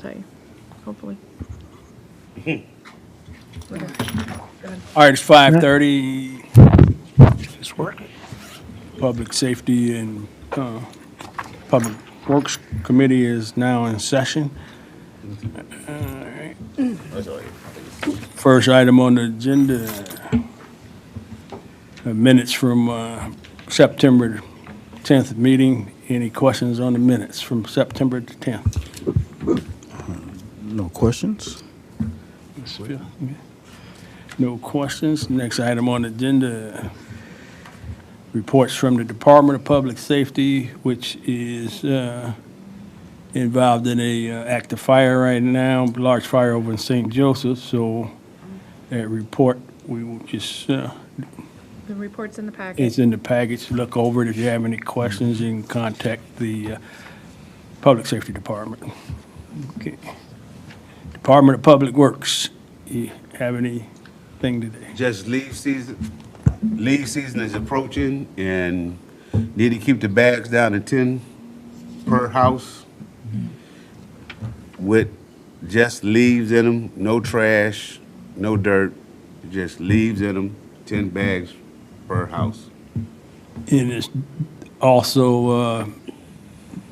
tell you, hopefully. All right, it's 5:30. It's working. Public Safety and Public Works Committee is now in session. All right. First item on the agenda, minutes from September 10th meeting. Any questions on the minutes from September the 10th? No questions? No questions. Next item on the agenda, reports from the Department of Public Safety, which is involved in a active fire right now, large fire over in St. Joseph. So that report, we will just, The report's in the packet. it's in the package. Look over it. If you have any questions, you can contact the Public Safety Department. Okay. Department of Public Works, you have anything today? Just leaf season. Leaf season is approaching, and need to keep the bags down to 10 per house with just leaves in them, no trash, no dirt, just leaves in them, 10 bags per house. And it's also,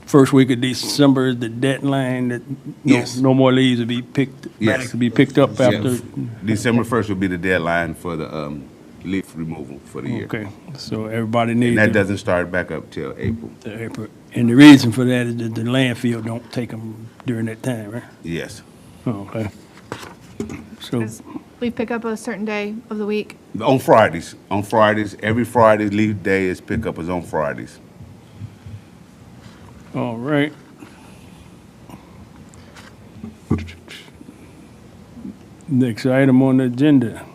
first week of December is the deadline that Yes. no more leaves will be picked, Yes. bags will be picked up after. Yes. December 1st will be the deadline for the leaf removal for the year. Okay, so everybody needs And that to. doesn't start back up till April. April. And the reason for that is that the landfill don't take them during that time, right? Yes. Oh, okay. So, Does leaf pick up a certain day of the week? On Fridays, every Friday leaf day is pickup is on Fridays. all right. Next item on the agenda.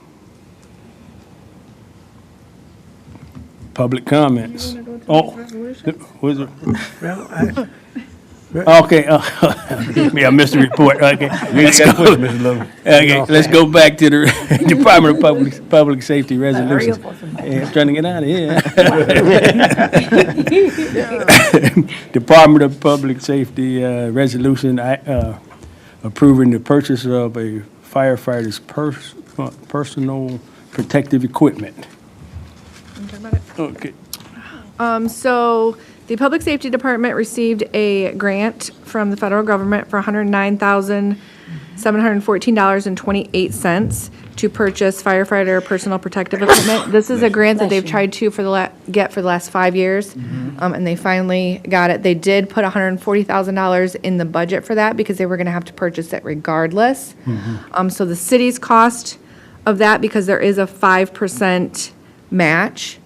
Public comments. Oh, was it? Okay, yeah, I missed the report, okay. Let's go. Okay, let's go back to the Department of Public Safety resolutions. Yeah, I'm trying to get out of here. Department of Public Safety resolution approving the purchase of a firefighter's personal protective equipment. Wanna talk about it? Okay. So the Public Safety Department received a grant from the federal government for $109,714.28 to purchase firefighter personal protective equipment. This is a grant that they've tried to get for the last 5 years, and they finally got it. They did put $140,000 in the budget for that because they were gonna have to purchase it regardless. So the city's cost of that, because there is a 5% match,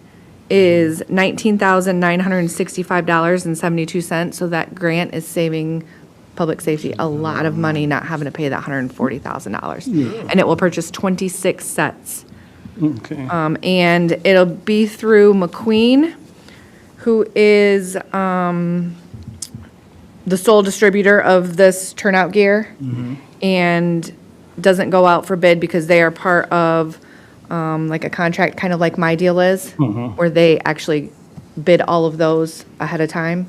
is $19,965.72. So that grant is saving public safety a lot of money, not having to pay that $140,000. And it will purchase 26 sets. Okay. And it'll be through McQueen, who is the sole distributor of this turnout gear. And doesn't go out for bid because they are part of like a contract, kind of like My Deal is, where they actually bid all of those ahead of time.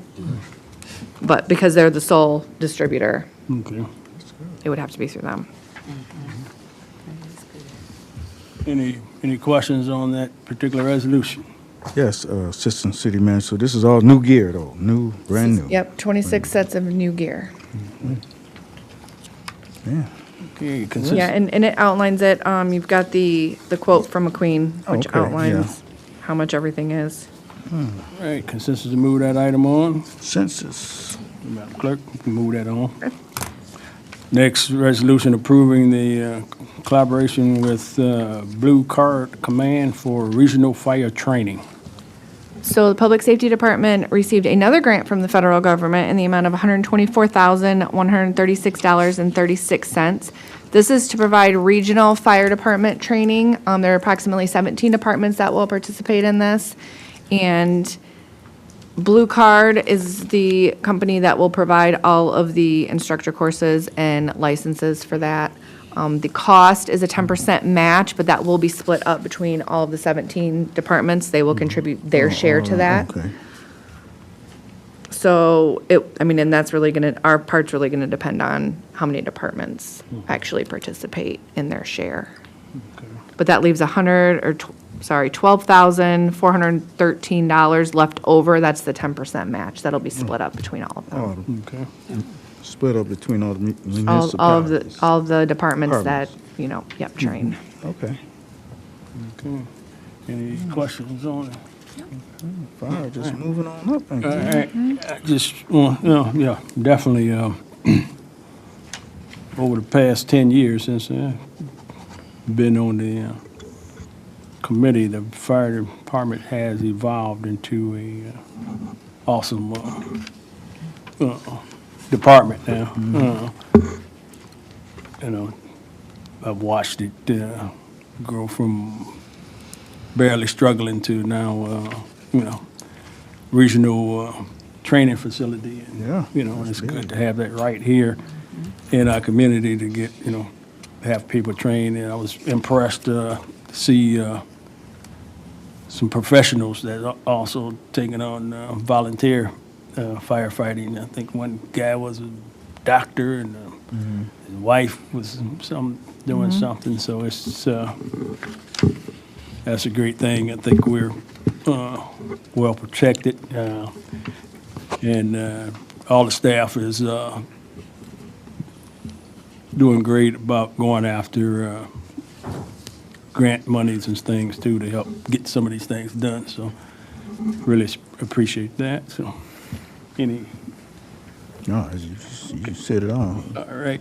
But because they're the sole distributor, Okay. it would have to be through them. Any questions on that particular resolution? Yes, Assistant City Manager. So this is all new gear, though, brand new. Yep, 26 sets of new gear. Yeah. Okay, consistent. Yeah, and it outlines it. You've got the quote from McQueen, which Okay, yeah. outlines how much everything is. All right, consensus to move that item on. Census. Madam Clerk, you can move that on. Next, resolution approving the collaboration with Blue Card Command for regional fire training. So the Public Safety Department received another grant from the federal government in the amount of $124,136.36. This is to provide regional fire department training. There are approximately 17 departments that will participate in this. And Blue Card is the company that will provide all of the instructor courses and licenses for that. The cost is a 10% match, but that will be split up between all of the 17 departments. They will contribute their share to that. Okay. So and that's really our part's really gonna depend on how many departments actually participate in their share. But that leaves $12,413 left over. That's the 10% match. That'll be split up between all of them. Oh, Okay. split up between all the All of municipalities. the departments that, Departments. train. Okay, Okay. Any questions on it? fine, just moving on up. Thank All you. right, I just, definitely, over the past 10 years since I've been on the committee, the fire department has evolved into a awesome department now. I've watched it grow from barely struggling to now, regional training facility. And, Yeah, and it's good to have that right here in our community to get, have people trained. And I was impressed to see some professionals that are also taking on volunteer firefighting. I think one guy was a doctor and his wife was doing something. So it's that's a great thing. I think we're well protected, and all the staff is doing great about going after grant monies and things too to help get some of these things done. So really appreciate that. So any, No, you said it all. all right,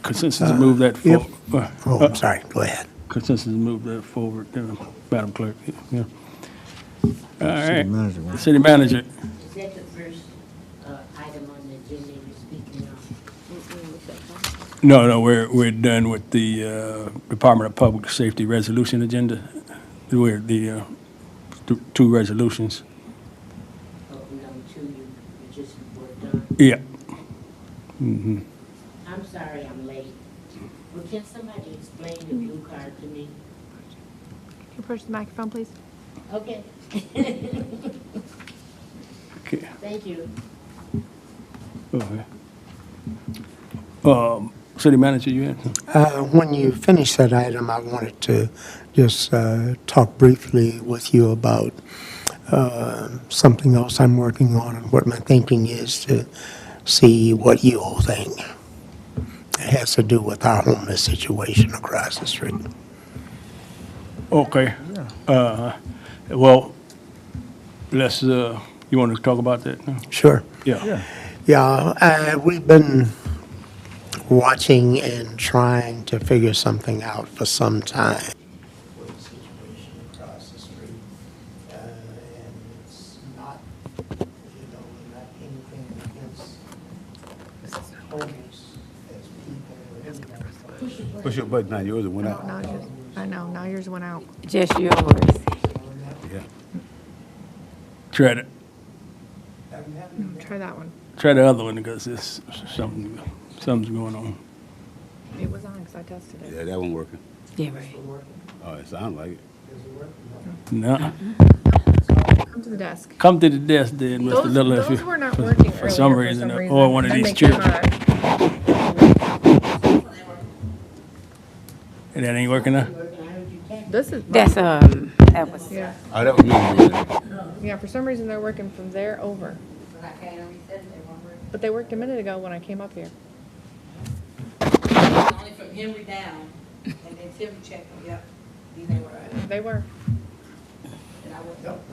consensus to move that yep. forward. Oh, I'm sorry, go ahead. Consensus to move that forward, Madam Clerk. Yeah. All City right, manager, right? City Manager. Is that the first item on the agenda you're speaking of? No, we're done with the Department of Public Safety resolution agenda. We're the two resolutions. Oh, no, two, you just worked on. Yeah. I'm sorry I'm late. Well, can somebody explain the blue card to me? Can you push the microphone, please? Okay, Okay. thank you. Okay. City Manager, you had? When you finish that item, I wanted to just talk briefly with you about something else I'm working on and what my thinking is to see what you all think. It has to do with our homeless situation across the street. Okay. Well, let's, you want to talk about that now? Sure. Yeah. Yeah, we've been watching and trying to figure something out for some time. With the situation across the street, and it's not, not anything against homeless as people. Push your button now, yours went out. I know, now yours went out. Just yours. Yeah. Try to, Try that one. try the other one because there's something's going on. It was on because I tested it. Yeah, that one working. Yeah, right. Oh, it sounds like it. No. Come to the desk. Come to the desk then, Mr. Those, Little, if those you, were not working for some reason, or one of Then these they came chairs. on. And that ain't working now? This is, That's, that was, yeah, Oh, that was me doing that. yeah, for some reason they're working from there over. But they worked a minute ago when I came up here. Only from Henry down, and then Tim checked them, yep. These ain't right. They were. And I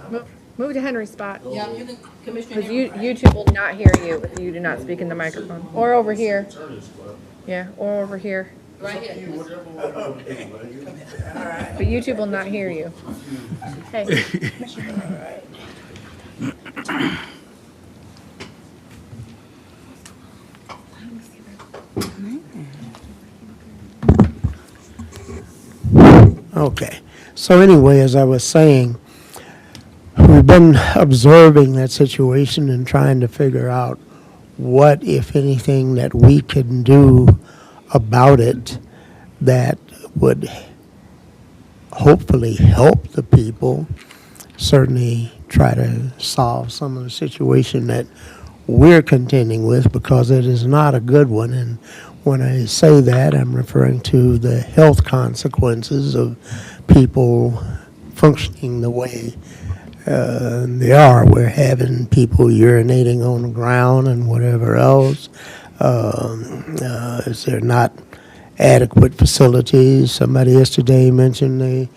went, Move to Henry's spot. yeah, you can, Commissioner Because Henry. YouTube will not hear you if you do not speak in the microphone. Or over here. Yeah, or over here. Right here. But YouTube will not hear you. Hey. Okay. So anyway, as I was saying, we've been observing that situation and trying to figure out what, if anything, that we can do about it that would hopefully help the people, certainly try to solve some of the situation that we're contending with, because it is not a good one. And when I say that, I'm referring to the health consequences of people functioning the way they are. We're having people urinating on the ground and whatever else. Is there not adequate facilities? Somebody yesterday mentioned they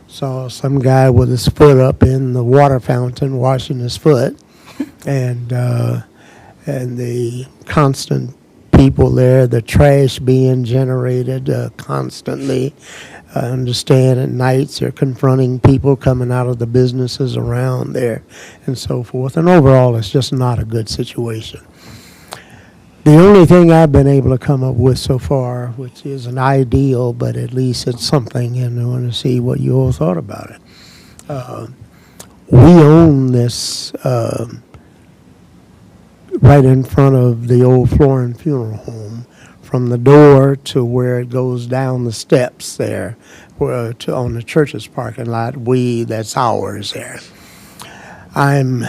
saw some guy with his foot up in the water fountain washing his foot, and the constant people there, the trash being generated constantly. I understand at nights they're confronting people coming out of the businesses around there and so forth. And overall, it's just not a good situation. The only thing I've been able to come up with so far, which is an ideal, but at least it's something, and I want to see what you all thought about it. We own this right in front of the old Florin Funeral Home, from the door to where it goes down the steps there, on the church's parking lot. That's ours there. I'm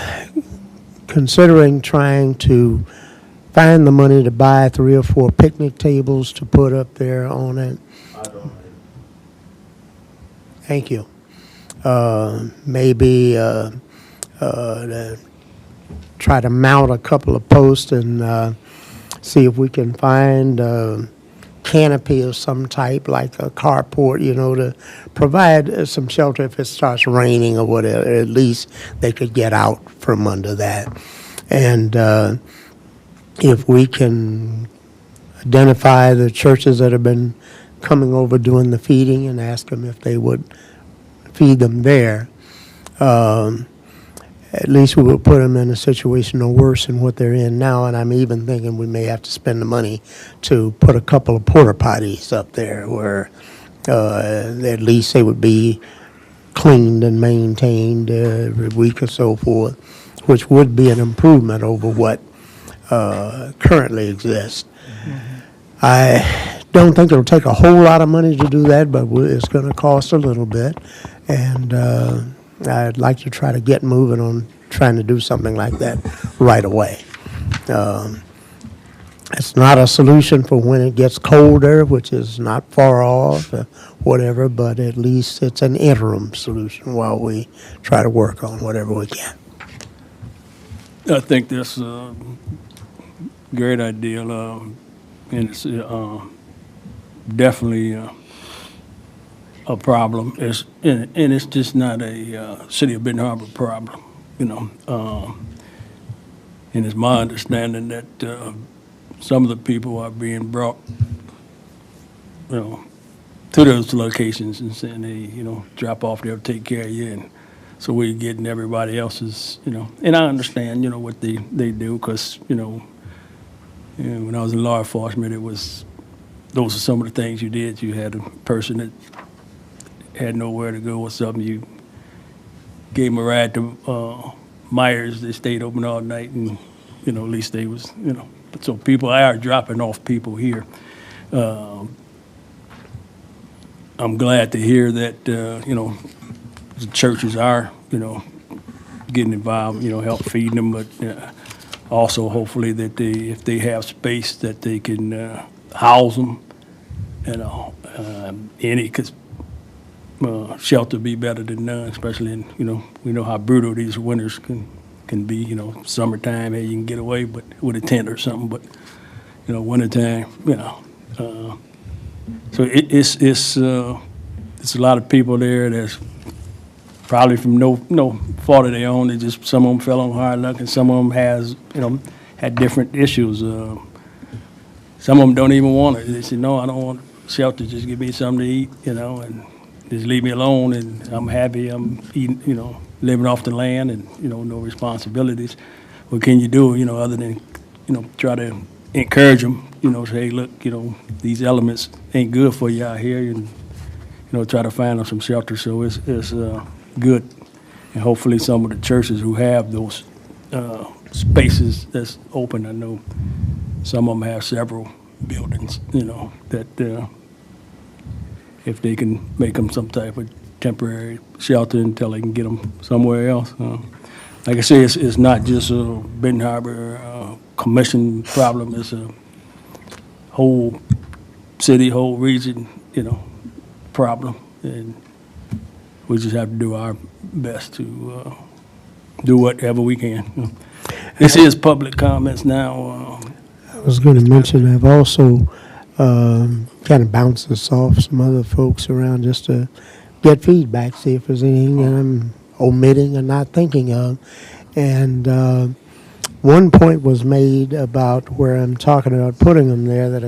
considering trying to find the money to buy 3 or 4 picnic tables to put up there on it. Thank you. Maybe try to mount a couple of posts and see if we can find a canopy of some type, like a carport, to provide some shelter if it starts raining or whatever. At least they could get out from under that. And if we can identify the churches that have been coming over doing the feeding and ask them if they would feed them there, at least we will put them in a situation no worse than what they're in now. And I'm even thinking we may have to spend the money to put a couple of porta potties up there where at least they would be cleaned and maintained every week or so forth, which would be an improvement over what currently exists. I don't think it'll take a whole lot of money to do that, but it's going to cost a little bit. And I'd like to try to get moving on trying to do something like that right away. It's not a solution for when it gets colder, which is not far off, whatever, but at least it's an interim solution while we try to work on whatever we can. I think that's a great idea, and it's definitely a problem. And it's just not a City of Benton Harbor problem, and it's my understanding that some of the people are being brought, to those locations and saying they, drop off there, take care of you, and so we're getting everybody else's, and I understand, what they do, because, when I was in law enforcement, those are some of the things you did. You had a person that had nowhere to go or something, you gave them a ride to Myers. They stayed open all night, and, at least they was, so people are dropping off people here. I'm glad to hear that, the churches are, getting involved, help feeding them, but also hopefully that if they have space, that they can house them, because shelter be better than none, especially in, we know how brutal these winters can be, summertime, hey, you can get away but with a tent or something, but, wintertime, so it's a lot of people there that's probably from no fault of their own. They just, some of them fell on hard luck, and some of them had different issues. Some of them don't even want it. They say, no, I don't want shelter. Just give me something to eat, and just leave me alone, and I'm happy. I'm eating, living off the land, and no responsibilities. What can you do, other than try to encourage them, say, hey, look, these elements ain't good for you out here, and try to find them some shelter. So it's good, and hopefully some of the churches who have those spaces that's open. I know some of them have several buildings, that if they can make them some type of temporary shelter until they can get them somewhere else. like I say, it's not just a Benton Harbor commission problem, it's a whole city, whole region, problem. And we just have to do our best to do whatever we can. This is public comments now. I was going to mention, I've also kind of bounced this off some other folks around just to get feedback, see if there's anything that I'm omitting or not thinking of. And one point was made about where I'm talking about putting them there that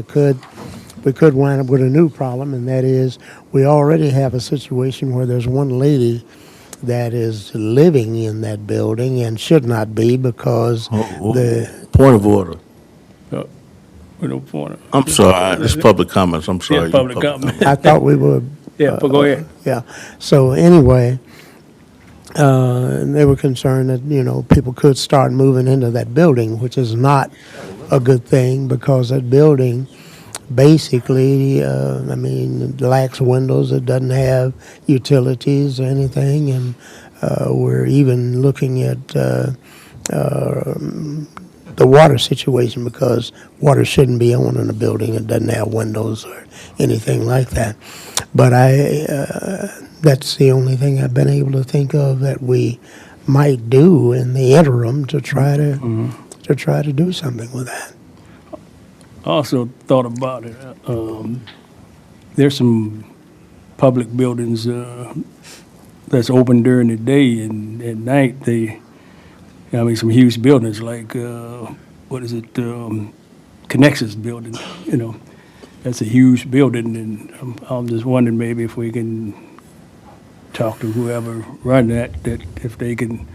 we could wind up with a new problem, and that is we already have a situation where there's one lady that is living in that building and should not be because the Point of order. We don't want to. I'm sorry, it's public comments, I'm sorry. Yeah, public comment. I thought we were Yeah, but go ahead. yeah. So anyway, they were concerned that, people could start moving into that building, which is not a good thing because that building basically, lacks windows. It doesn't have utilities or anything. And we're even looking at the water situation because water shouldn't be on in a building that doesn't have windows or anything like that. But that's the only thing I've been able to think of that we might do in the interim to try to do something with that. I also thought about it. There's some public buildings that's open during the day, and at night some huge buildings like Connexus building. That's a huge building, and I'm just wondering maybe if we can talk to whoever run that if they can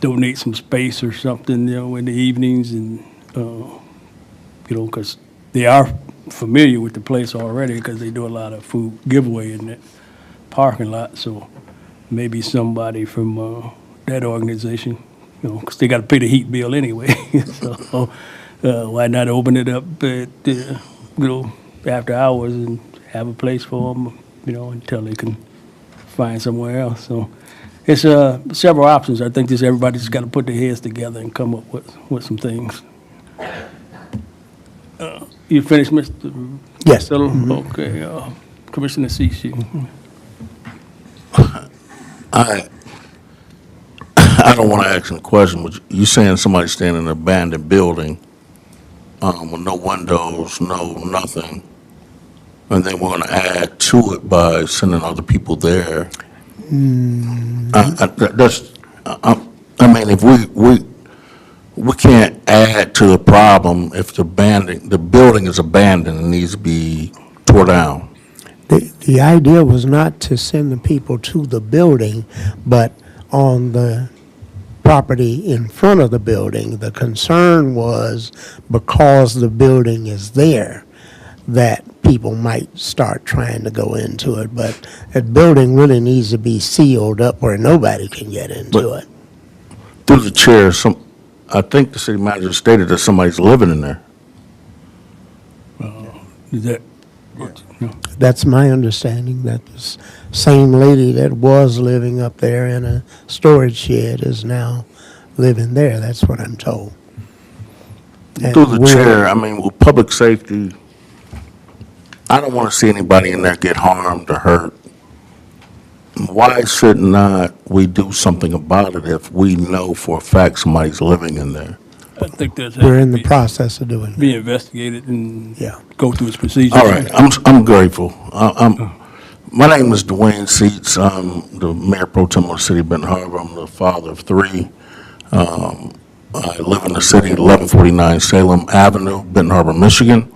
donate some space or something, in the evenings, and because they are familiar with the place already because they do a lot of food giveaway in that parking lot. So maybe somebody from that organization, because they got to pay the heat bill anyway. So why not open it up at, after hours and have a place for them, until they can find somewhere else. So it's several options. I think everybody's just got to put their heads together and come up with some things. You finished, Mr. Yes. Costello? Okay. Commissioner Cecil. I don't want to ask a question, but you saying somebody's staying in an abandoned building with no windows, no nothing, and then we're going to add to it by sending other people there. If we can't add to the problem if the building is abandoned and needs to be tore down. The idea was not to send the people to the building, but on the property in front of the building. The concern was because the building is there, that people might start trying to go into it. But that building really needs to be sealed up where nobody can get into it. Through the chair, I think the city manager stated that somebody's living in there. Is that? That's my understanding, that the same lady that was living up there in a storage shed is now living there. That's what I'm told. And Through the we're- chair, with public safety, I don't want to see anybody in there get harmed or hurt. Why should not we do something about it if we know for a fact somebody's living in there? I think that's. We're in the process of doing it. Be investigated and Yeah. go through its procedures. All right, I'm grateful. My name is Dwayne Seats. I'm the Mayor Pro Tem of the City of Benton Harbor. I'm the father of three. I live in the city, 1149 Salem Avenue, Benton Harbor, Michigan.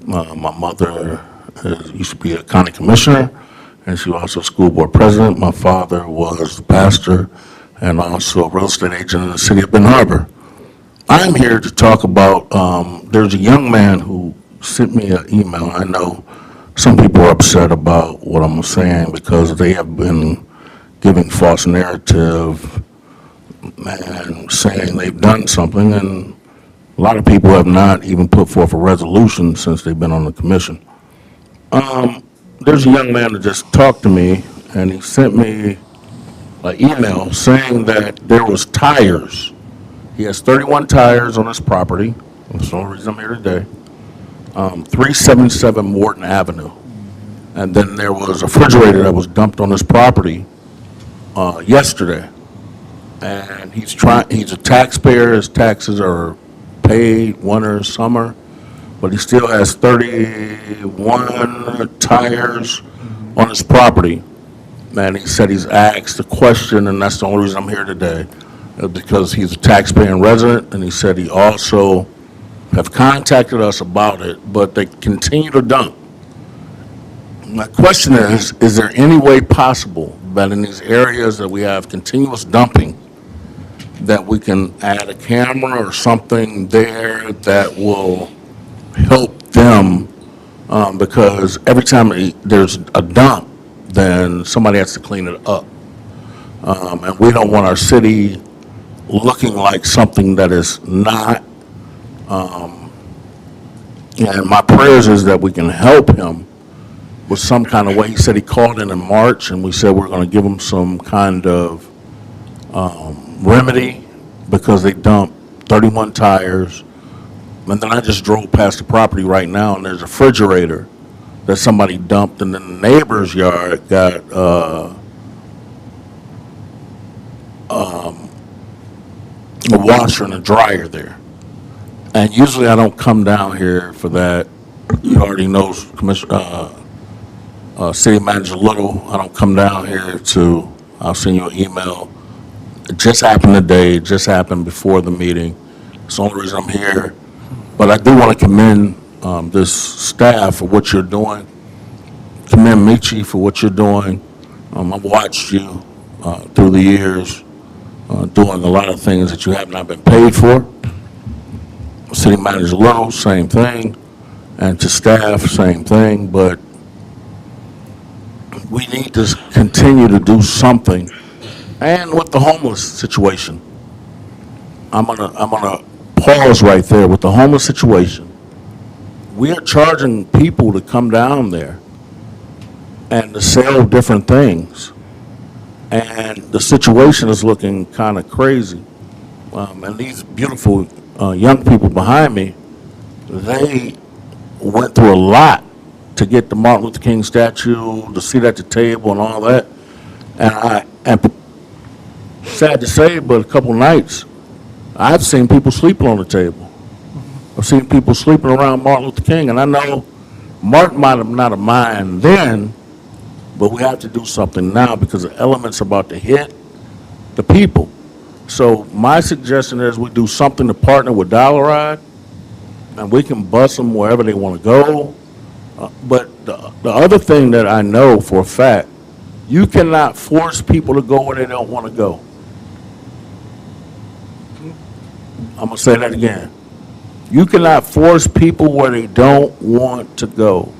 My mother used to be a county commissioner, and she was also a school board president. My father was the pastor and also a real estate agent in the city of Benton Harbor. I'm here to talk about, there's a young man who sent me an email. I know some people are upset about what I'm saying because they have been giving false narrative and saying they've done something, and a lot of people have not even put forth a resolution since they've been on the commission. There's a young man that just talked to me, and he sent me an email saying that there was tires. He has 31 tires on his property. That's the only reason I'm here today. 377 Morton Avenue. And then there was a refrigerator that was dumped on his property yesterday. And he's a taxpayer. His taxes are paid winter, summer, but he still has 31 tires on his property. And he said he's asked a question, and that's the only reason I'm here today, because he's a taxpaying resident, and he said he also have contacted us about it, but they continue to dump. My question is there any way possible that in these areas that we have continuous dumping, that we can add a camera or something there that will help them? Because every time there's a dump, then somebody has to clean it up. And we don't want our city looking like something that is not. And my prayers is that we can help him with some kind of way. He said he called in March, and we said we're going to give him some kind of remedy because they dumped 31 tires. And then I just drove past the property right now, and there's a refrigerator that somebody dumped, and then the neighbor's yard got a washer and a dryer there. And usually I don't come down here for that. You already know, City Manager Little, I don't come down here I'll send you an email. It just happened today, it just happened before the meeting. It's the only reason I'm here. But I do want to commend this staff for what you're doing. Commend Michi for what you're doing. I've watched you through the years doing a lot of things that you have not been paid for. City Manager Little, same thing. And to staff, same thing. But we need to continue to do something. And with the homeless situation, I'm gonna pause right there. With the homeless situation, we are charging people to come down there and to sell different things. And the situation is looking kind of crazy. And these beautiful young people behind me, they went through a lot to get the Martin Luther King statue, to sit at the table and all that. And sad to say, but a couple nights, I've seen people sleeping on the table. I've seen people sleeping around Martin Luther King, and I know Martin might have not have mind then, but we have to do something now because the elements are about to hit the people. So my suggestion is we do something to partner with Dollar Ride, and we can bus them wherever they want to go. But the other thing that I know for a fact, you cannot force people to go where they don't want to go. I'm going to say that again. You cannot force people where they don't want to go.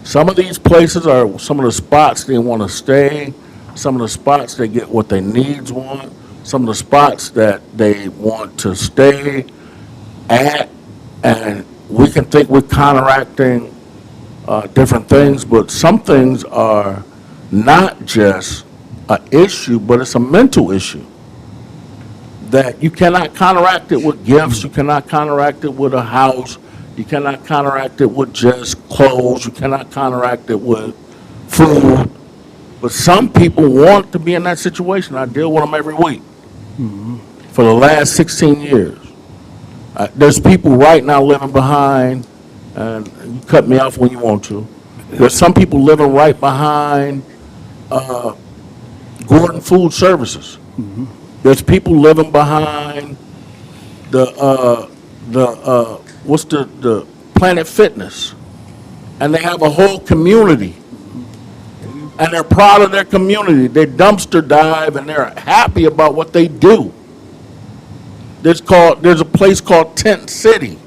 Some of these places are some of the spots they want to stay, some of the spots they get what their needs want, some of the spots that they want to stay at, and we can think we're counteracting different things, but some things are not just an issue, but it's a mental issue. That you cannot counteract it with gifts, you cannot counteract it with a house, you cannot counteract it with just clothes, you cannot counteract it with food. But some people want to be in that situation. I deal with them every week for the last 16 years. There's people right now living behind, and you cut me off when you want to. There's some people living right behind Gordon Food Services. There's people living behind the Planet Fitness, and they have a whole community, and they're proud of their community. They dumpster dive, and they're happy about what they do. There's a place called Tent City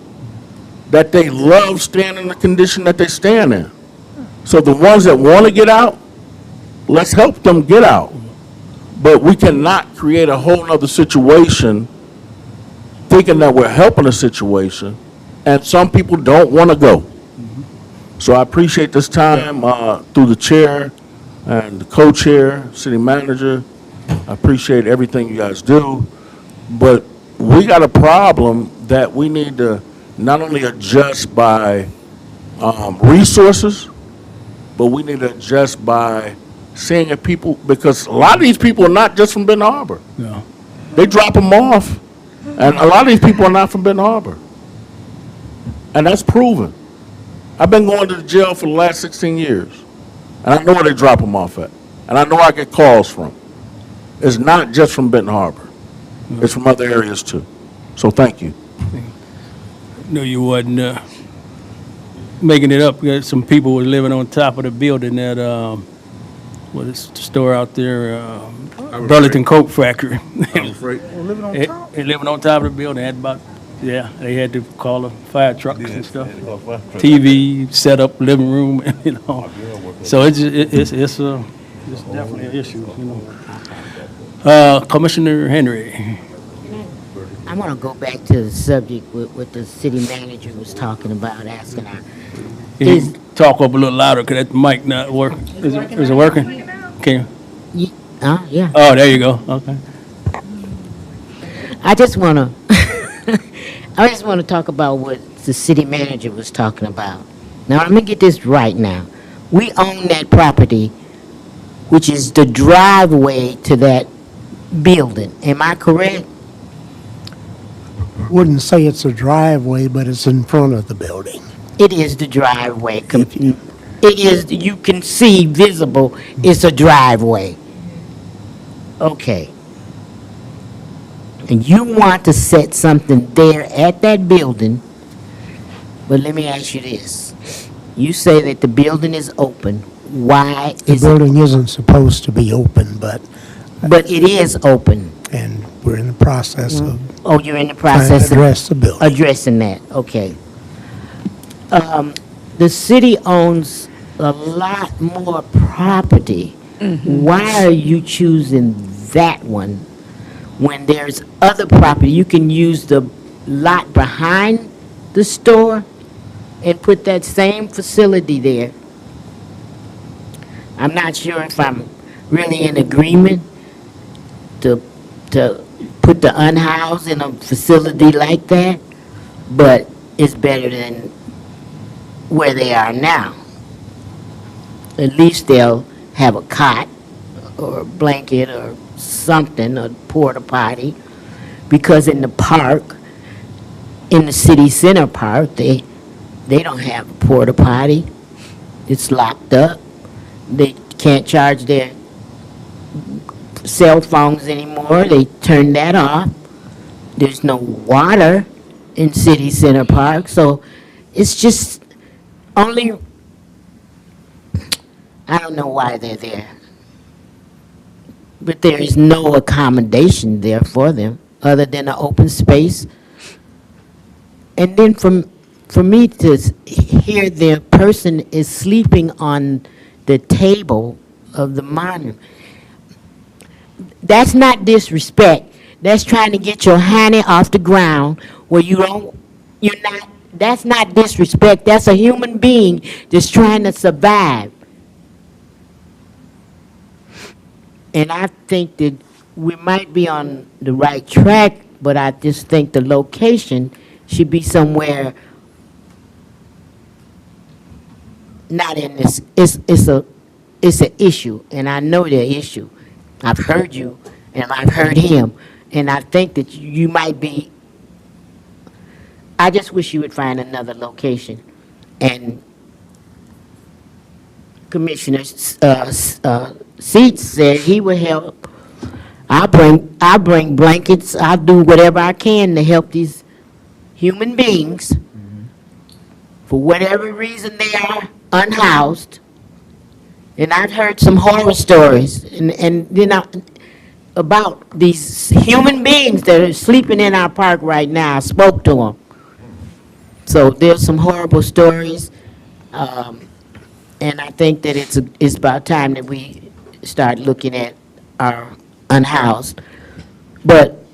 that they love staying in the condition that they stand in. So the ones that want to get out, let's help them get out. But we cannot create a whole nother situation thinking that we're helping a situation, and some people don't want to go. So I appreciate this time through the chair and the co-chair, city manager, I appreciate everything you guys do, but we got a problem that we need to not only adjust by resources, but we need to adjust by seeing if people, because a lot of these people are not just from Benton Harbor. Yeah. They drop them off, and a lot of these people are not from Benton Harbor. And that's proven. I've been going to the jail for the last 16 years, and I know where they drop them off at. And I know I get calls from. It's not just from Benton Harbor. It's from other areas too. So thank you. No, you wasn't making it up. Some people were living on top of the building at, what is the store out there? Burlington Coke Factory. I'm afraid. They living on top of the building, had about, yeah, they had to call the fire trucks and stuff. TV, set up, living room, you know. So it's definitely an issue, you know. Commissioner Henry. I want to go back to the subject with what the city manager was talking about, asking our, Can you talk up a little louder, because that mic not working. Is it working? Can you? yeah. Oh, there you go, okay. I just want to, I just want to talk about what the city manager was talking about. Now, let me get this right now. We own that property, which is the driveway to that building. Am I correct? Wouldn't say it's a driveway, but it's in front of the building. It is the driveway. If you, It is, you can see visible, it's a driveway. Okay. And you want to set something there at that building, but let me ask you this. You say that the building is open. Why the is it? building isn't supposed to be open, but, But it is open. and we're in the process of Oh, you're in the trying to process of address the building. addressing that, okay. The city owns a lot more property. Why are you choosing that one when there's other property? You can use the lot behind the store and put that same facility there. I'm not sure if I'm really in agreement to put the unhoused in a facility like that, but it's better than where they are now. At least they'll have a cot or a blanket or something, a porta potty, because in the park, in the city center park, they don't have a porta potty. It's locked up. They can't charge their cell phones anymore. They turn that off. There's no water in city center park, so it's just only, I don't know why they're there. But there is no accommodation there for them other than an open space. And then for me to hear the person is sleeping on the table of the monument, that's not disrespect. That's trying to get your honey off the ground where you're not, that's not disrespect. That's a human being that's trying to survive. And I think that we might be on the right track, but I just think the location should be somewhere not in this. It's an issue, and I know the issue. I've heard you, and I've heard him, and I think that you might be. I just wish you would find another location, and Commissioner Seats said he would help. I'll bring blankets. I'll do whatever I can to help these human beings. For whatever reason they are unhoused. And I've heard some horror stories and you know, about these human beings that are sleeping in our park right now. I spoke to them. So there's some horrible stories. And I think that it's about time that we start looking at our unhoused. But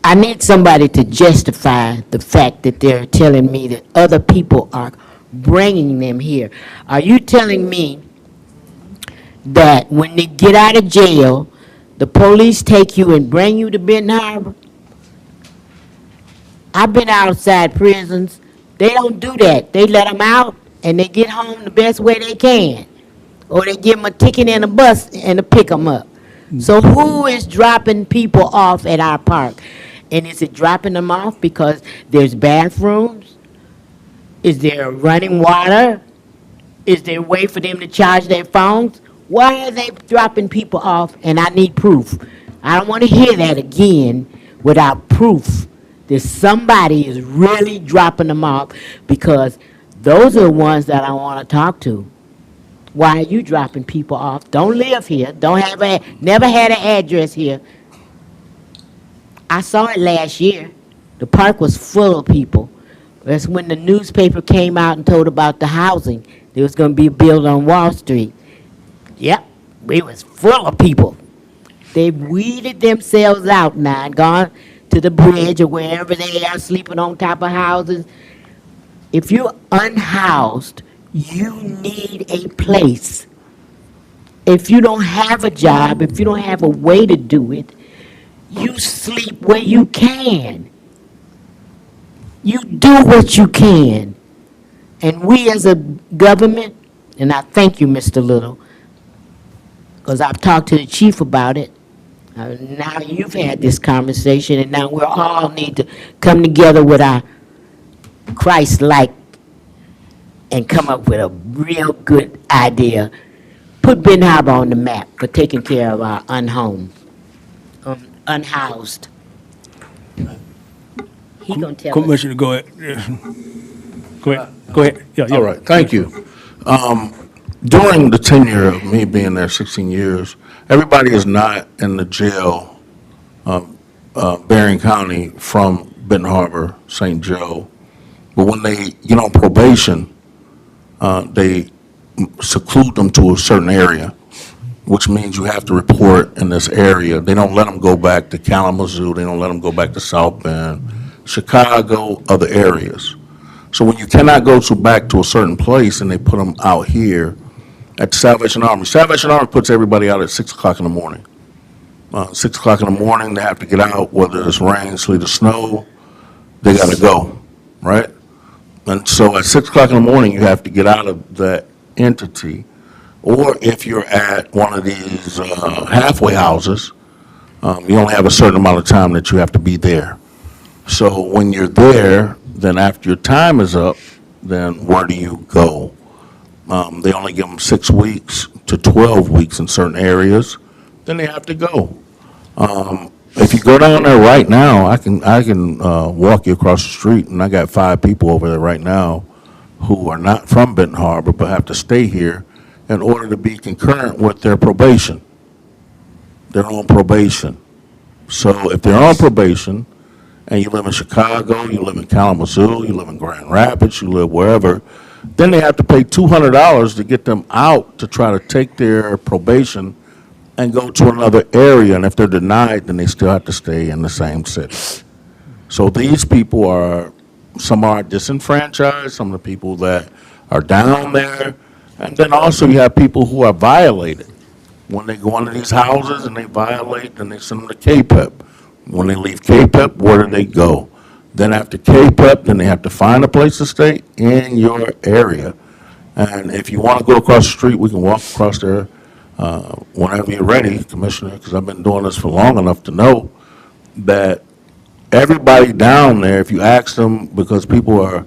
I need somebody to justify the fact that they're telling me that other people are bringing them here. Are you telling me that when they get out of jail, the police take you and bring you to Benton Harbor? I've been outside prisons. They don't do that. They let them out and they get home the best way they can. Or they give them a ticket and a bus and to pick them up. So who is dropping people off at our park? And is it dropping them off because there's bathrooms? Is there running water? Is there a way for them to charge their phones? Why are they dropping people off? And I need proof. I don't want to hear that again without proof that somebody is really dropping them off, because those are the ones that I want to talk to. Why are you dropping people off? Don't live here. Never had an address here. I saw it last year. The park was full of people. That's when the newspaper came out and told about the housing. There was going to be a building on Wall Street. Yep, it was full of people. They weeded themselves out now and gone to the bridge or wherever they are, sleeping on top of houses. If you're unhoused, you need a place. If you don't have a job, if you don't have a way to do it, you sleep where you can. You do what you can. And we as a government, and I thank you, Mr. Little, because I've talked to the chief about it. Now you've had this conversation, and now we all need to come together with our Christ-like and come up with a real good idea. Put Benton Harbor on the map for taking care of our unhoused. He gonna tell us. Commissioner, go ahead. Yeah. Go ahead. Go ahead. Yeah, yeah. All right, thank you. During the tenure of me being there 16 years, everybody is not in the jail, Berrien County from Benton Harbor, St. Joe. But when they get on probation, they seclude them to a certain area, which means you have to report in this area. They don't let them go back to Kalamazoo. They don't let them go back to South Bend, Chicago, other areas. So when you cannot go back to a certain place and they put them out here at the Salvation Army. Salvation Army puts everybody out at 6 o'clock in the morning. 6 o'clock in the morning, they have to get out, whether it's rain, sleet, or snow, they got to go, right? And so at 6 o'clock in the morning, you have to get out of that entity. Or if you're at one of these halfway houses, you only have a certain amount of time that you have to be there. So when you're there, then after your time is up, then where do you go? They only give them 6 weeks to 12 weeks in certain areas, then they have to go. If you go down there right now, I can walk you across the street, and I got 5 people over there right now who are not from Benton Harbor but have to stay here in order to be concurrent with their probation. They're on probation. So if they're on probation and you live in Chicago, you live in Kalamazoo, you live in Grand Rapids, you live wherever, then they have to pay $200 to get them out to try to take their probation and go to another area. And if they're denied, then they still have to stay in the same city. So these people are, some are disenfranchised, some of the people that are down there. And then also you have people who are violated. When they go into these houses and they violate, then they send them to KPEP. When they leave KPEP, where do they go? Then after KPEP, then they have to find a place to stay in your area. And if you want to go across the street, we can walk across there whenever you're ready, Commissioner, because I've been doing this for long enough to know that everybody down there, if you ask them, because people are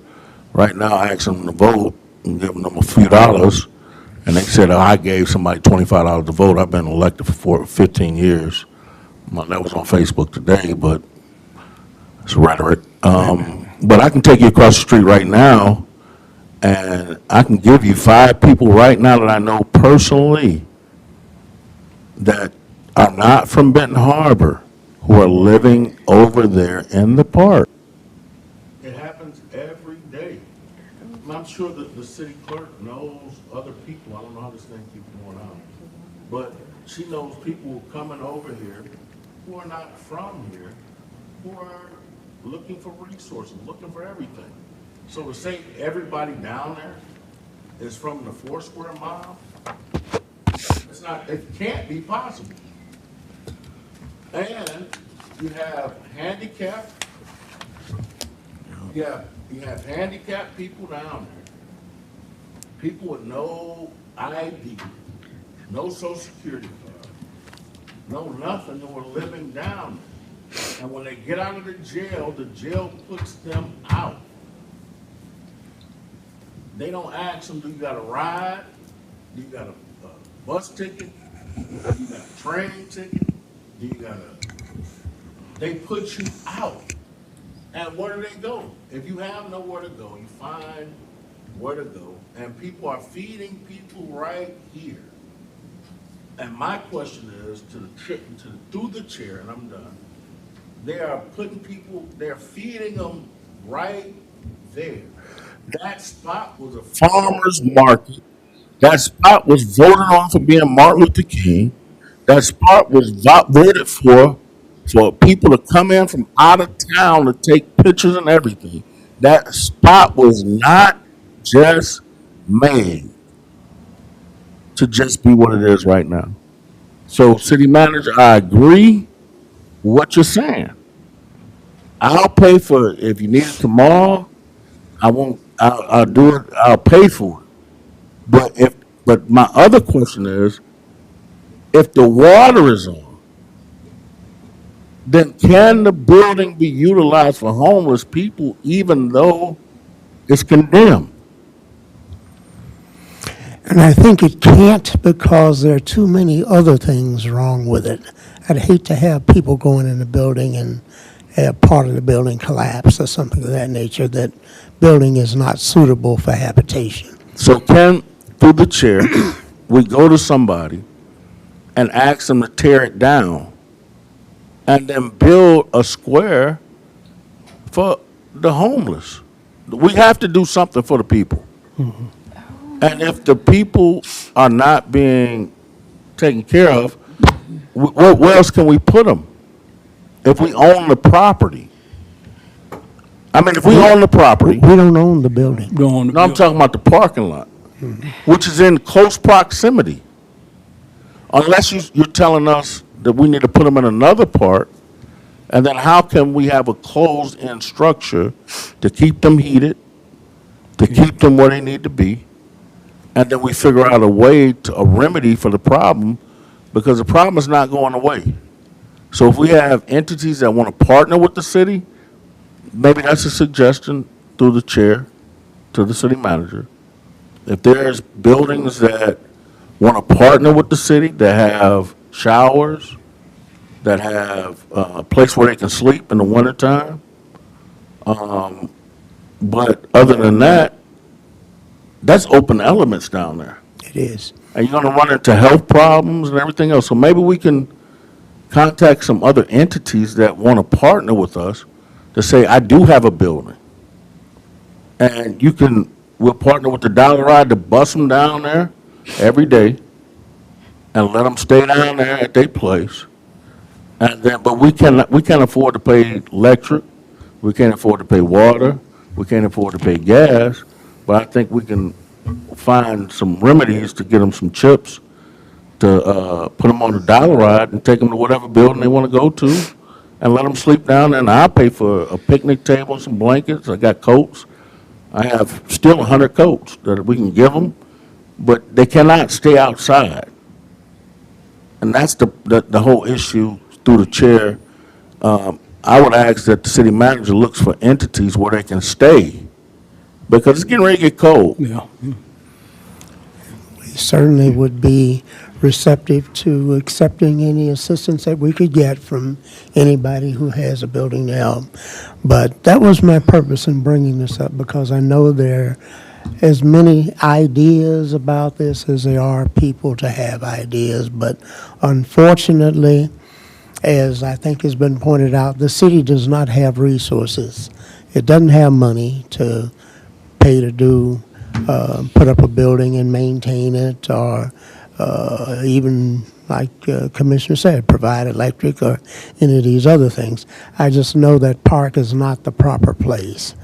right now asking them to vote and giving them a few dollars, and they said, oh, I gave somebody $25 to vote. I've been elected for 15 years. Well, that was on Facebook today, but it's rhetoric. But I can take you across the street right now, and I can give you 5 people right now that I know personally that are not from Benton Harbor who are living over there in the park. It happens every day. I'm sure that the city clerk knows other people. I don't know how this thing keeps going on. But she knows people coming over here who are not from here, who are looking for resources, looking for everything. So to say everybody down there is from the 4 square mile, it's not, it can't be possible. And you have handicapped, you have handicapped people down there. People with no ID, no social security card, no nothing, who are living down there. And when they get out of the jail puts them out. They don't ask them, do you got a ride? Do you got a bus ticket? Do you got a train ticket? Do you got they put you out. And where do they go? If you have nowhere to go, you find where to go. And people are feeding people right here. And my question is through the chair, and I'm done. They are putting people, they're feeding them right there. That spot was a farmer's market. That spot was voted on for being Martin Luther King. That spot was voted for people to come in from out of town to take pictures and everything. That spot was not just made to just be what it is right now. So, city manager, I agree with what you're saying. I'll pay for it. If you need it tomorrow, I'll do it, I'll pay for it. But my other question is, if the water is on, then can the building be utilized for homeless people even though it's condemned? And I think it can't because there are too many other things wrong with it. I'd hate to have people going in the building and have part of the building collapse or something of that nature. That building is not suitable for habitation. So can, through the chair, we go to somebody and ask them to tear it down and then build a square for the homeless? We have to do something for the people. And if the people are not being taken care of, where else can we put them? If we own the property. I mean, if we own the property, We don't own the building. Go on. no, I'm talking about the parking lot, which is in close proximity. Unless you're telling us that we need to put them in another part, and then how can we have a closed-in structure to keep them heated, to keep them where they need to be, and then we figure out a remedy for the problem, because the problem is not going away. So if we have entities that want to partner with the city, maybe that's a suggestion through the chair to the city manager. If there's buildings that want to partner with the city, that have showers, that have a place where they can sleep in the wintertime. But other than that, that's open elements down there. It is. And you're going to run into health problems and everything else. So maybe we can contact some other entities that want to partner with us to say, I do have a building. And we'll partner with the Dollar Ride to bus them down there every day and let them stay down there at their place. And then, but we can't afford to pay electric, we can't afford to pay water, we can't afford to pay gas, but I think we can find some remedies to get them some chips to put them on the Dollar Ride and take them to whatever building they want to go to and let them sleep down there. And I'll pay for a picnic table and some blankets. I got coats. I have still 100 coats that we can give them, but they cannot stay outside. And that's the whole issue through the chair. I would ask that the city manager looks for entities where they can stay, because it's getting ready to get cold. Yeah. We certainly would be receptive to accepting any assistance that we could get from anybody who has a building to help. But that was my purpose in bringing this up, because I know there are as many ideas about this as there are people to have ideas. But unfortunately, as I think has been pointed out, the city does not have resources. It doesn't have money to pay to put up a building and maintain it, or even, like Commissioner said, provide electric or any of these other things. I just know that park is not the proper place,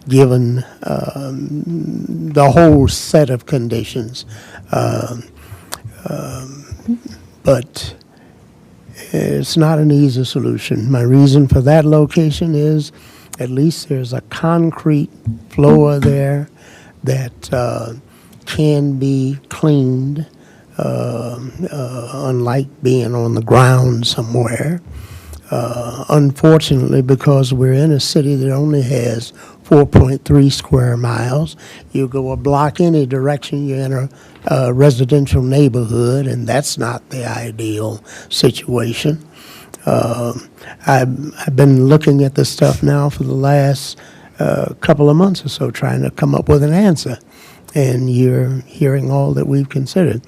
given the whole set of conditions. But It's not an easy solution. My reason for that location is at least there's a concrete floor there that can be cleaned, unlike being on the ground somewhere. Unfortunately, because we're in a city that only has 4.3 square miles, you go a block any direction, you're in a residential neighborhood, and that's not the ideal situation. I've been looking at this stuff now for the last couple of months or so, trying to come up with an answer, and you're hearing all that we've considered.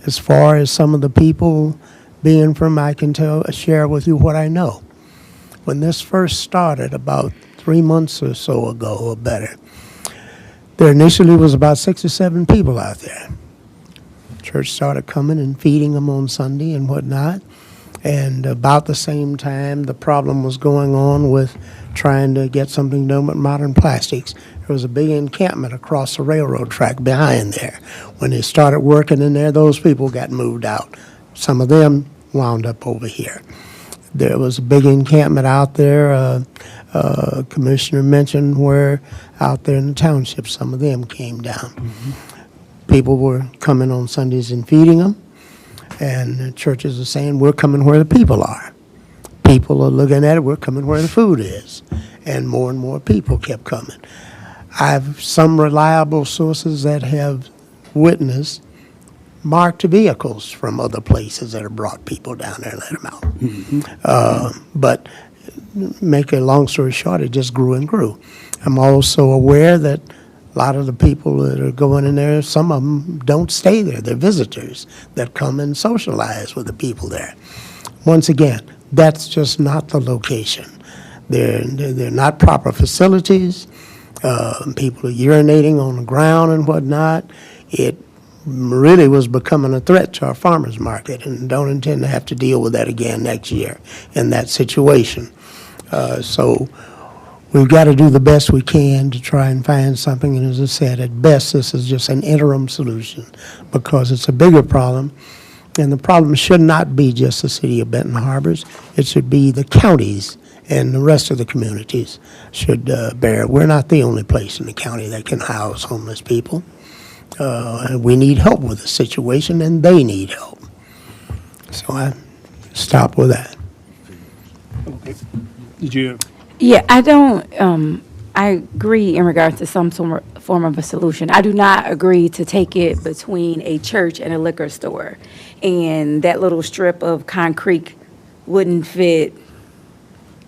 As far as some of the people being from, I can share with you what I know. When this first started about 3 months or so ago or better, there initially was about 6 or 7 people out there. Church started coming and feeding them on Sunday and whatnot. And about the same time, the problem was going on with trying to get something done with Modern Plastics. There was a big encampment across the railroad track behind there. When they started working in there, those people got moved out. Some of them wound up over here. There was a big encampment out there. Commissioner mentioned where out there in the township, some of them came down. People were coming on Sundays and feeding them, and the churches are saying, we're coming where the people are. People are looking at it, we're coming where the food is. And more people kept coming. I have some reliable sources that have witnessed marked vehicles from other places that have brought people down there and let them out. But make a long story short, it just grew and grew. I'm also aware that a lot of the people that are going in there, some of them don't stay there. They're visitors that come and socialize with the people there. Once again, that's just not the location. They're not proper facilities. People are urinating on the ground and whatnot. It really was becoming a threat to our farmers market, and don't intend to have to deal with that again next year in that situation. So we've got to do the best we can to try and find something, and as I said, at best this is just an interim solution because it's a bigger problem, and the problem should not be just the city of Benton Harbors. It should be the counties and the rest of the communities should bear it. We're not the only place in the county that can house homeless people. We need help with the situation, and they need help. So I stop with that. Okay. Did you? Yeah, I don't, I agree in regards to some form of a solution. I do not agree to take it between a church and a liquor store. And that little strip of concrete wouldn't fit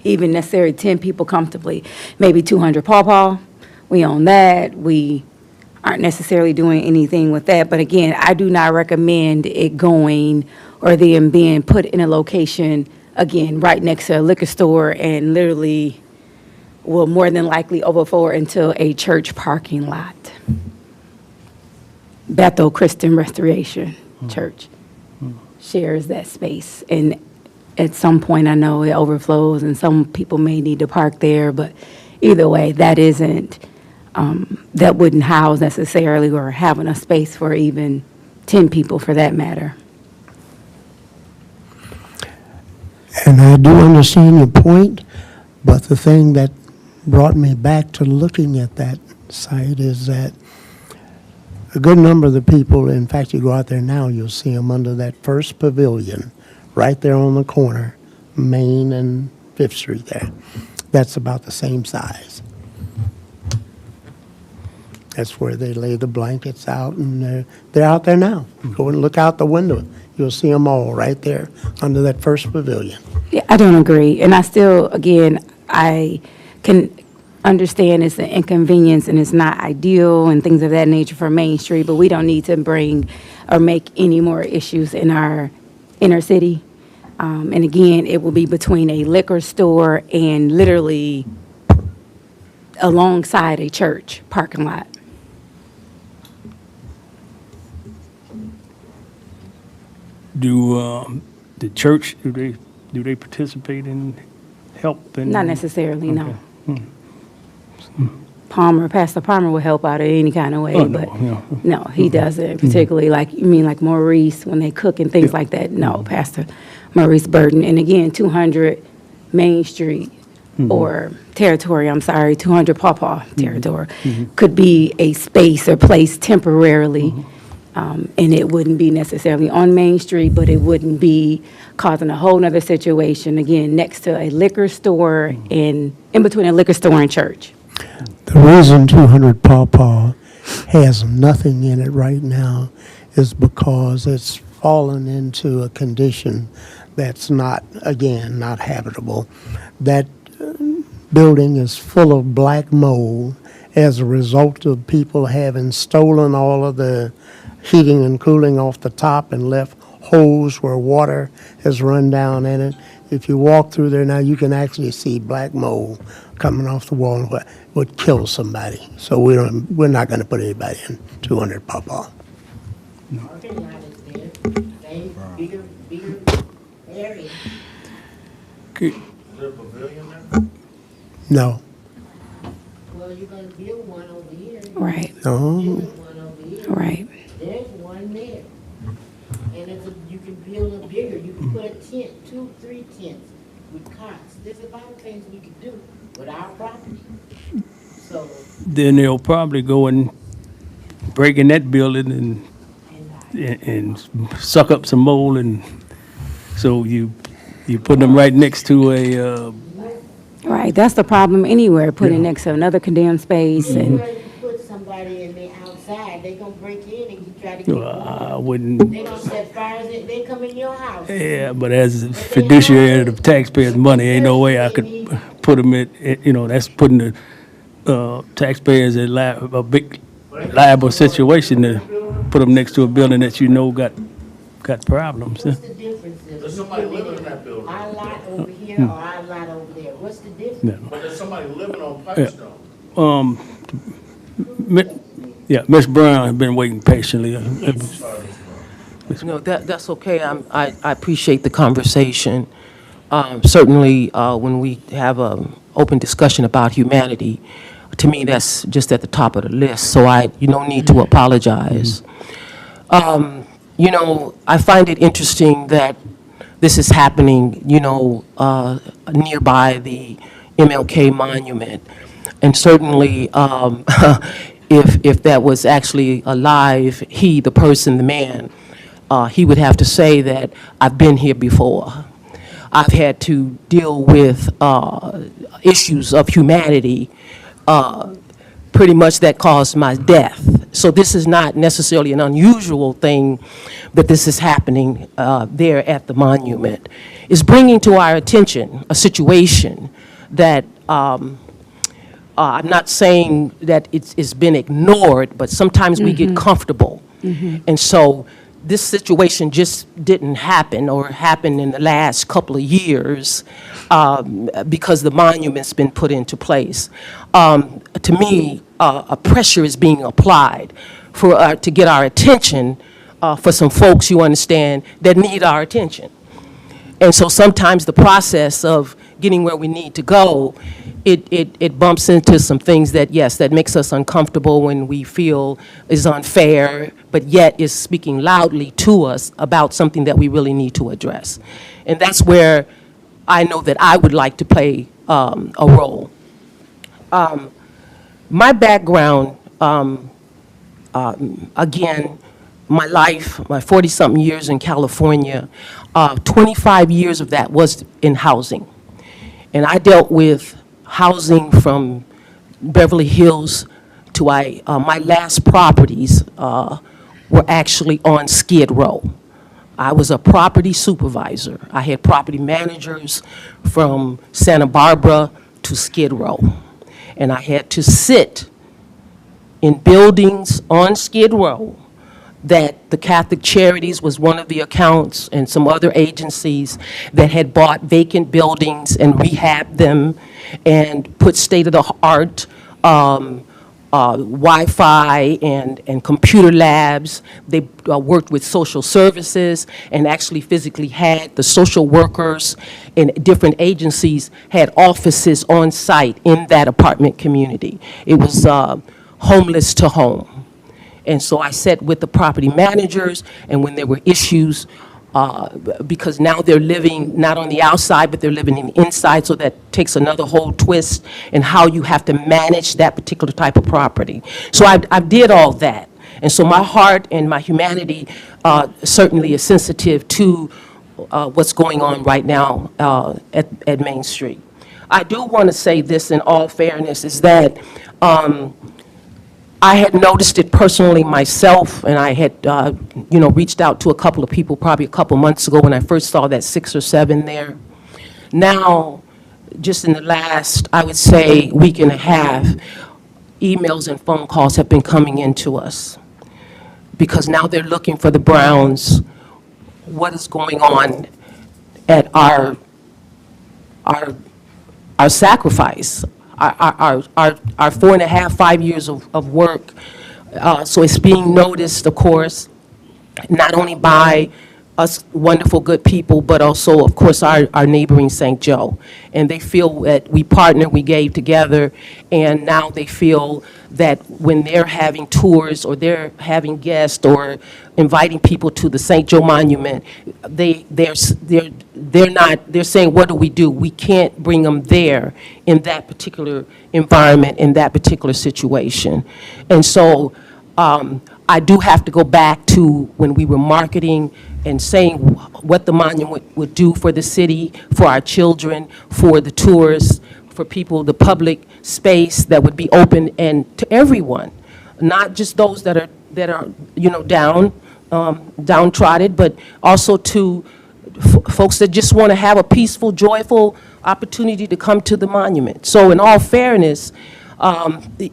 even necessarily 10 people comfortably, maybe 200 paw. We own that. We aren't necessarily doing anything with that. But again, I do not recommend it going or them being put in a location, again, right next to a liquor store and literally will more than likely overflow into a church parking lot. Bethel Christian Restoration Church shares that space. And at some point, I know it overflows and some people may need to park there, but either way, that isn't, that wouldn't house necessarily or have enough space for even 10 people for that matter. And I do understand your point, but the thing that brought me back to looking at that site is that a good number of the people, in fact, you go out there now, you'll see them under that first pavilion, right there on the corner, Main and 5th Street there. That's about the same size. That's where they lay the blankets out, and they're out there now. Go and look out the window. You'll see them all right there under that first pavilion. Yeah, I don't agree. And I still, again, I can understand it's an inconvenience and it's not ideal and things of that nature for Main Street, but we don't need to bring or make any more issues in our inner city. And again, it will be between a liquor store and literally alongside a church parking lot. Do the church, do they participate in help? Not necessarily, no. Palmer, Pastor Palmer would help out in any kind of way, Oh, no, but no. no, he doesn't, particularly like, you mean like Maurice, when they cook and things like that? No, Pastor Maurice Burton. And again, 200 Main Street or territory, I'm sorry, 200 Pawpaw territory, could be a space or place temporarily, and it wouldn't be necessarily on Main Street, but it wouldn't be causing a whole nother situation, again, next to a liquor store and in between a liquor store and church. The reason 200 Pawpaw has nothing in it right now is because it's fallen into a condition that's not, again, not habitable. That building is full of black mold as a result of people having stolen all of the heating and cooling off the top and left holes where water has run down in it. If you walk through there now, you can actually see black mold coming off the wall and what would kill somebody. So we're not going to put anybody in 200 Pawpaw. Parking lot is there, same bigger area. Okay. No, Well, you're gonna build one over here, Right, no. build one over here. right. There's one there. And you can build a bigger, you can put a tent, 2, 3 tents with cots. There's a lot of things we could do with our property. So, Then they'll probably go and break in that building and suck up some mold, and so you put them right next to a, Right, that's the problem anywhere, putting it next to another condemned space and, where you put somebody in there outside, they gonna break in and you try to get I water. wouldn't, They gonna set fires, they come in your house. yeah, but as a fiduciary of the taxpayers' money, ain't no way I could put them in, that's putting the taxpayers in a big liable situation to put them next to a building that got problems. What's the difference if you put it in our lot over here or our lot over there? What's the difference? But there's somebody living on Pipestone. Ms. Brown has been waiting patiently. No, that's okay. I appreciate the conversation. Certainly, when we have an open discussion about humanity, to me, that's just at the top of the list, so you don't need to apologize. I find it interesting that this is happening, nearby the MLK monument. And certainly, if that was actually alive, the person, the man, he would have to say that I've been here before. I've had to deal with issues of humanity pretty much that caused my death. So this is not necessarily an unusual thing that this is happening there at the monument. It's bringing to our attention a situation that I'm not saying that it's been ignored, but sometimes we get comfortable. And so this situation just didn't happen or happened in the last couple of years because the monument's been put into place. To me, a pressure is being applied to get our attention for some folks, you understand, that need our attention. And so sometimes the process of getting where we need to go, it bumps into some things that, yes, that makes us uncomfortable when we feel is unfair, but yet is speaking loudly to us about something that we really need to address. And that's where I know that I would like to play a role. My background, again, my life, my 40-something years in California, 25 years of that was in housing. And I dealt with housing from Beverly Hills to my last properties were actually on Skid Row. I was a property supervisor. I had property managers from Santa Barbara to Skid Row. And I had to sit in buildings on Skid Row that the Catholic Charities was one of the accounts and some other agencies that had bought vacant buildings and rehabbed them and put state-of-the-art Wi-Fi and computer labs. They worked with social services and actually physically had the social workers and different agencies had offices on site in that apartment community. It was homeless to home. And so I sat with the property managers, and when there were issues, because now they're living not on the outside, but they're living in the inside, so that takes another whole twist in how you have to manage that particular type of property. So I did all that. And so my heart and my humanity certainly is sensitive to what's going on right now at Main Street. I do want to say this in all fairness, is that I had noticed it personally myself, and I had, reached out to a couple of people probably a couple months ago when I first saw that 6 or 7 there. Now, just in the last, I would say, week and a half, emails and phone calls have been coming into us, because now they're looking for the Browns. What is going on at our sacrifice? Our 4.5, 5 years of work. So it's being noticed, of course, not only by us wonderful, good people, but also, of course, our neighboring St. Joe. And they feel that we partnered, we gave together, and now they feel that when they're having tours or they're having guests or inviting people to the St. Joe Monument, they're saying, what do? We can't bring them there in that particular environment, in that particular situation. And so I do have to go back to when we were marketing and saying what the monument would do for the city, for our children, for the tourists, for people, the public space that would be open and to everyone, not just those that are downtrodden, but also to folks that just want to have a peaceful, joyful opportunity to come to the monument. So in all fairness,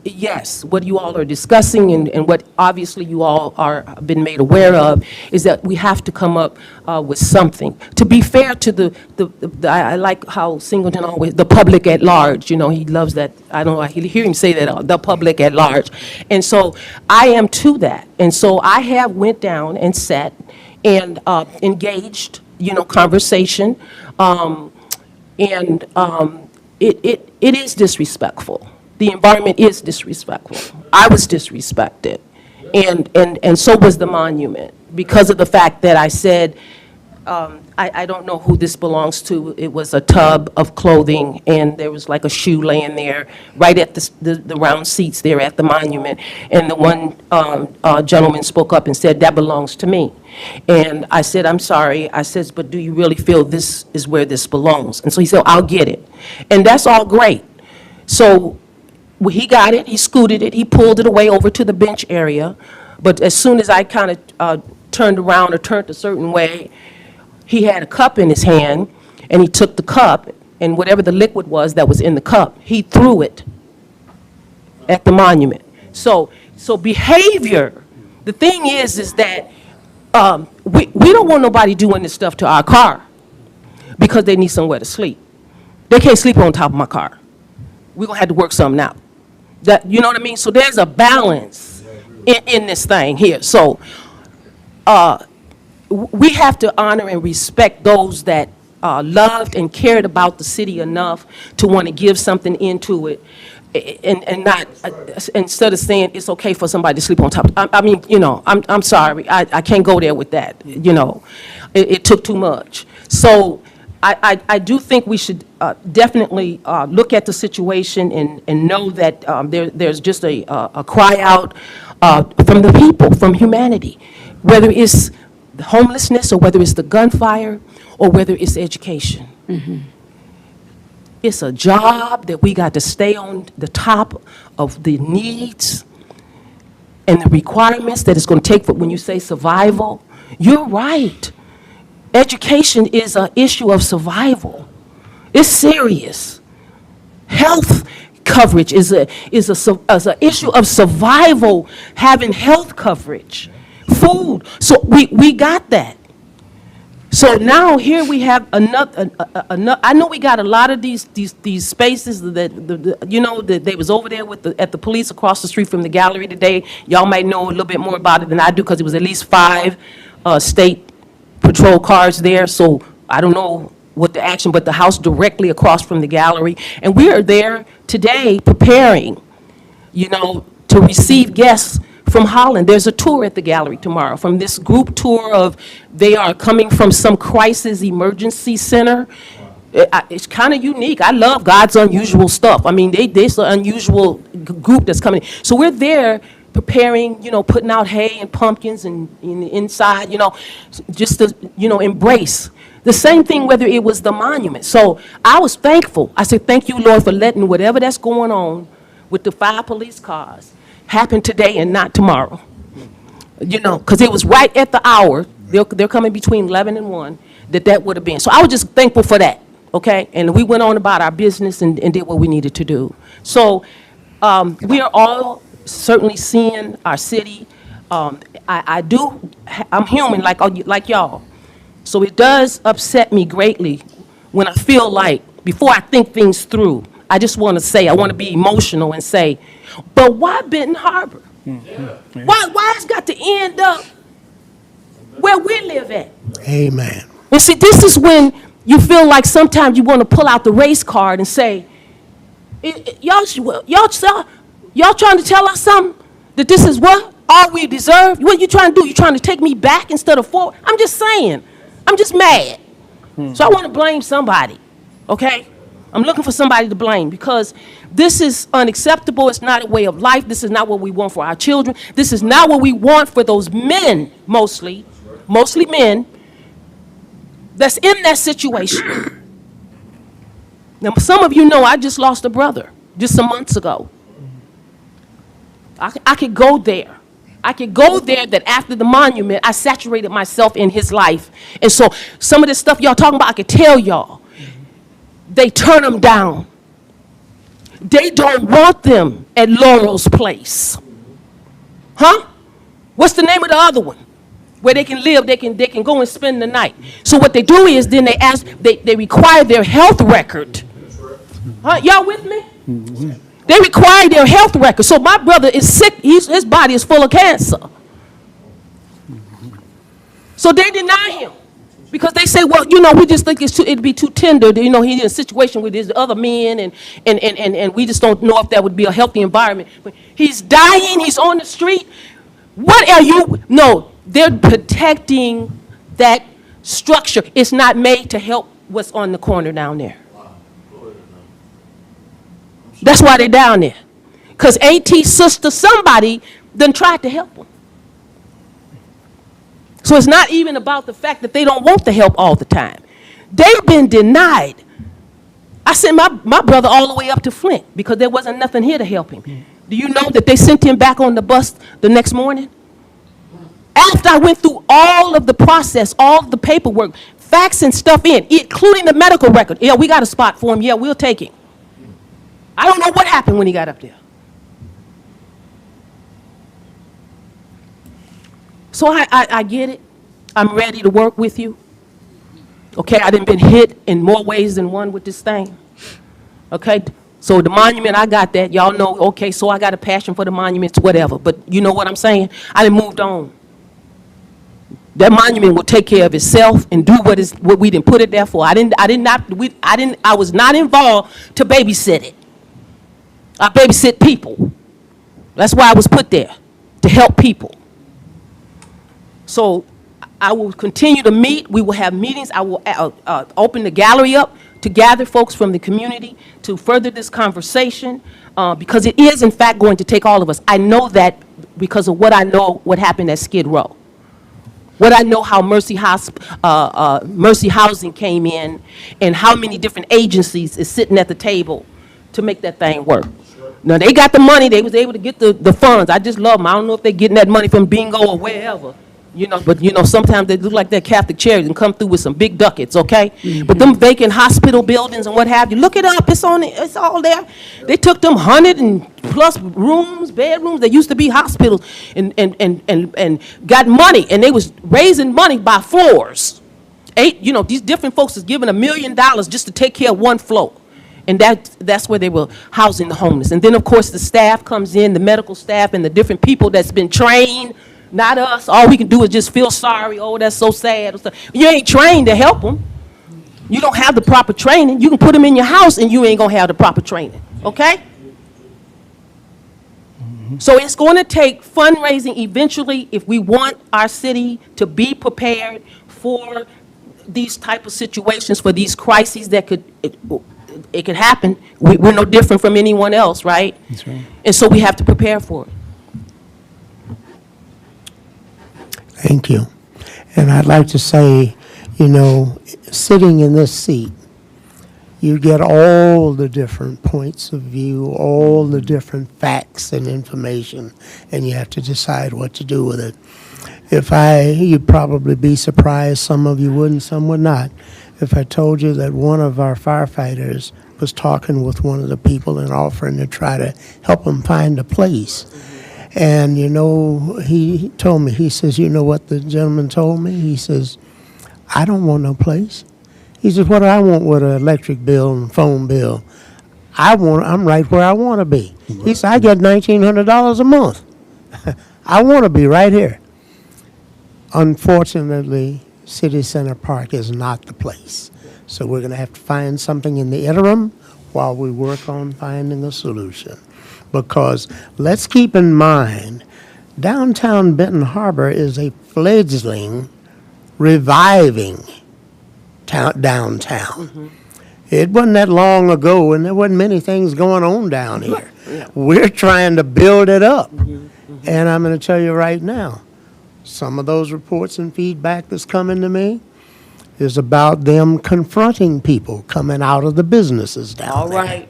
yes, what you all are discussing and what obviously you all are been made aware of is that we have to come up with something. To be fair to I like how Singleton always, the public at large, he loves that. I don't know, I hear him say that, the public at large. And so I am to that. And so I have went down and sat and engaged, conversation. It is disrespectful. The environment is disrespectful. I was disrespected, and so was the monument, because of the fact that I said, I don't know who this belongs to. It was a tub of clothing, and there was like a shoe laying there right at the round seats there at the monument. And the one gentleman spoke up and said, that belongs to me. And I said, I'm sorry. I says, but do you really feel this is where this belongs? And so he said, I'll get it. And that's all great. So he got it, he scooted it, he pulled it away over to the bench area. But as soon as I kind of turned around or turned a certain way, he had a cup in his hand, and he took the cup, and whatever the liquid was that was in the cup, he threw it at the monument. So behavior, the thing is that we don't want nobody doing this stuff to our car because they need somewhere to sleep. They can't sleep on top of my car. We're going to have to work something out. You know what I mean? So there's a balance in this thing here. So we have to honor and respect those that loved and cared about the city enough to want to give something into it, and not, instead of saying it's okay for somebody to sleep on top. I'm sorry. I can't go there with that. It took too much. So I do think we should definitely look at the situation and know that there's just a cry out from the people, from humanity, whether it's the homelessness or whether it's the gunfire or whether it's education. Mm-hmm. It's a job that we got to stay on the top of the needs and the requirements that it's going to take for when you say survival. You're right. Education is an issue of survival. It's serious. Health coverage is an issue of survival, having health coverage. Food. So we got that. So now here we have another, I know we got a lot of these spaces that they was over there at the police across the street from the gallery today. Y'all might know a little bit more about it than I do, because it was at least 5 state patrol cars there. So I don't know what the action, but the house directly across from the gallery. And we are there today preparing, to receive guests from Holland. There's a tour at the gallery tomorrow from this group tour of, they are coming from some crisis emergency center. It's kind of unique. I love God's unusual stuff. I mean, there's an unusual group that's coming. So we're there preparing, putting out hay and pumpkins and inside, just to, embrace. The same thing whether it was the monument. So I was thankful. I said, thank you, Lord, for letting whatever that's going on with the 5 police cars happen today and not tomorrow. Because it was right at the hour, they're coming between 11 and 1, that would have been. So I was just thankful for that, okay? And we went on about our business and did what we needed to do. So we are all certainly seeing our city. I'm human like y'all. So it does upset me greatly when I feel like, before I think things through, I just want to say, I want to be emotional and say, but why Benton Harbor? Why it's got to end up where we live at? Amen. And see, this is when you feel like sometimes you want to pull out the race card and say, y'all trying to tell us something? That this is what? All we deserve? What you trying to do? You trying to take me back instead of forward? I'm just saying. I'm just mad. So I want to blame somebody, okay? I'm looking for somebody to blame, because this is unacceptable. It's not a way of life. This is not what we want for our children. This is not what we want for those men, mostly men, that's in that situation. Now, some of you know I just lost a brother just some months ago. I could go there. I could go there that after the monument, I saturated myself in his life. And so some of this stuff y'all talking about, I could tell y'all. They turn them down. They don't want them at Laurel's place. Huh? What's the name of the other one? Where they can live, they can go and spend the night. So what they do is then they require their health record. Huh? Y'all with me? Mm-hmm. They require their health record. So my brother is sick. His body is full of cancer. So they deny him. Because they say, well, we just think it'd be too tender. He's in a situation with his other men, and we just don't know if that would be a healthy environment. But he's dying. He's on the street. What are you? No, they're protecting that structure. It's not made to help what's on the corner down there. That's why they're down there. Because AT's sister, somebody, done tried to help them. So it's not even about the fact that they don't want the help all the time. They've been denied. I sent my brother all the way up to Flint because there wasn't nothing here to help him. Do you know that they sent him back on the bus the next morning? After I went through all of the process, all of the paperwork, faxing stuff in, including the medical record. Yeah, we got a spot for him. Yeah, we'll take him. I don't know what happened when he got up there. So I get it. I'm ready to work with you. Okay, I done been hit in more ways than one with this thing. Okay, so the monument, I got that. Y'all know, okay, so I got a passion for the monuments, whatever. But you know what I'm saying? I done moved on. That monument will take care of itself and do what we didn't put it there for. I was not involved to babysit it. I babysit people. That's why I was put there, to help people. So I will continue to meet. We will have meetings. I will open the gallery up to gather folks from the community to further this conversation because it is, in fact, going to take all of us. I know that because of what I know what happened at Skid Row. What I know how Mercy Housing came in and how many different agencies is sitting at the table to make that thing work. Now, they got the money. They was able to get the funds. I just love them. I don't know if they're getting that money from bingo or wherever. But sometimes they look like they're Catholic charities and come through with some big ducats, okay? Mm-hmm. But them vacant hospital buildings and what have you, look it up, it's all there. They took them 100 and plus rooms, bedrooms that used to be hospitals and got money, and they was raising money by floors. these different folks is giving $1 million just to take care of one floor. And that's where they were housing the homeless. And then, of course, the staff comes in, the medical staff and the different people that's been trained, not us. All we can do is just feel sorry. Oh, that's so sad. You ain't trained to help them. You don't have the proper training. You can put them in your house and you ain't gonna have the proper training, okay? So it's going to take fundraising eventually if we want our city to be prepared for these type of situations, for these crises that it could happen. We're no different from anyone else, right? That's right. And so we have to prepare for it. Thank you. And I'd like to say, sitting in this seat, you get all the different points of view, all the different facts and information, and you have to decide what to do with it. You'd probably be surprised, some of you would and some would not, if I told you that one of our firefighters was talking with one of the people and offering to try to help them find a place. And, he told me, he says, you know what the gentleman told me? He says, I don't want no place. He says, what do I want with an electric bill and phone bill? I'm right where I want to be. He said, I get $1,900 a month. I want to be right here. Unfortunately, City Center Park is not the place. So we're going to have to find something in the interim while we work on finding a solution. Because let's keep in mind, downtown Benton Harbor is a fledgling, reviving downtown. It wasn't that long ago, and there wasn't many things going on down here. We're trying to build it up. And I'm going to tell you right now, some of those reports and feedback that's coming to me is about them confronting people coming out of the businesses down there. All right.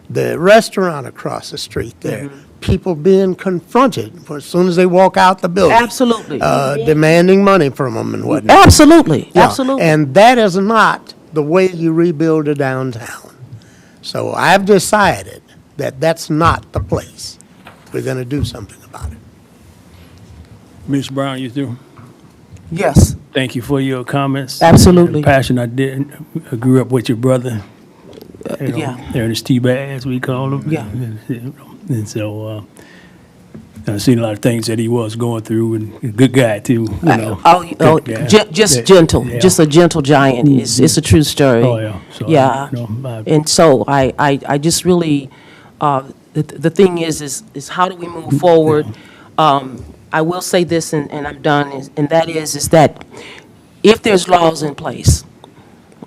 The restaurant across the street there, people being confronted as soon as they walk out the building. Absolutely. Demanding money from them and whatnot. Absolutely. Yeah, Absolutely. And that is not the way you rebuild a downtown. So I've decided that that's not the place. We're going to do something about it. Ms. Brown, you through? Yes. Thank you for your comments. Absolutely. The passion I grew up with your brother. Yeah. Ernest T. Bass, we call him. Yeah. And so I've seen a lot of things that he was going through, and a good guy too. Good guy. Just gentle, Yeah. just a gentle giant. It's a true story. Oh, yeah. So, Yeah. And so I just really, the thing is how do we move forward? I will say this, and I'm done, and that is that if there's laws in place,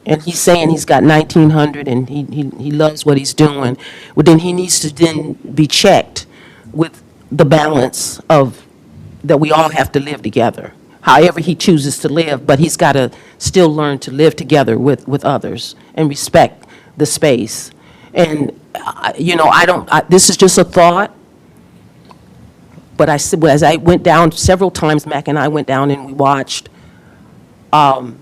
and he's saying he's got 1,900 and he loves what he's doing, well, then he needs to then be checked with the balance of that we all have to live together, however he chooses to live, but he's got to still learn to live together with others and respect the space. And, this is just a thought, but I said, as I went down several times, Mac and I went down and we watched, and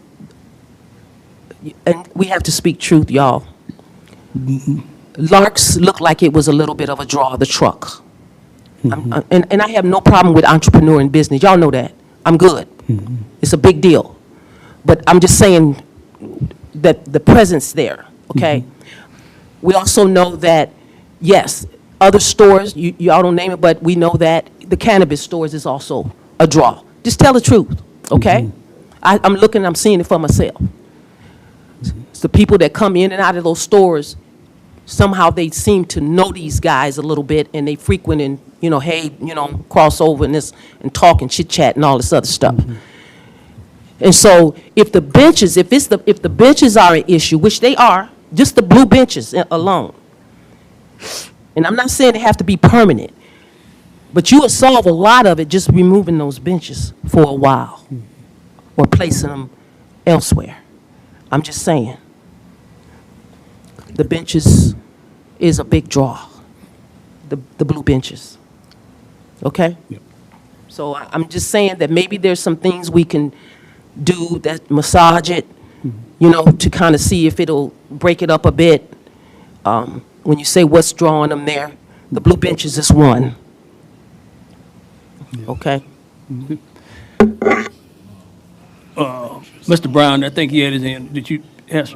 we have to speak truth, y'all. Larks looked like it was a little bit of a draw, the truck. And I have no problem with entrepreneur and business. Y'all know that. I'm good. It's a big deal. But I'm just saying that the presence there, okay? We also know that, yes, other stores, y'all don't name it, but we know that the cannabis stores is also a draw. Just tell the truth, okay? I'm seeing it for myself. It's the people that come in and out of those stores, somehow they seem to know these guys a little bit, and they frequent and, cross over and this, and talk and chit-chat and all this other stuff. And so if the benches, if the benches are an issue, which they are, just the blue benches alone, and I'm not saying they have to be permanent, but you will solve a lot of it just removing those benches for a while or placing them elsewhere. I'm just saying. The benches is a big draw, the blue benches. Okay? Yep. So I'm just saying that maybe there's some things we can do that massage it, to kind of see if it'll break it up a bit. When you say what's drawing them there, the blue benches is one. Okay? Mr. Brown, I think he had his hand. Did you ask?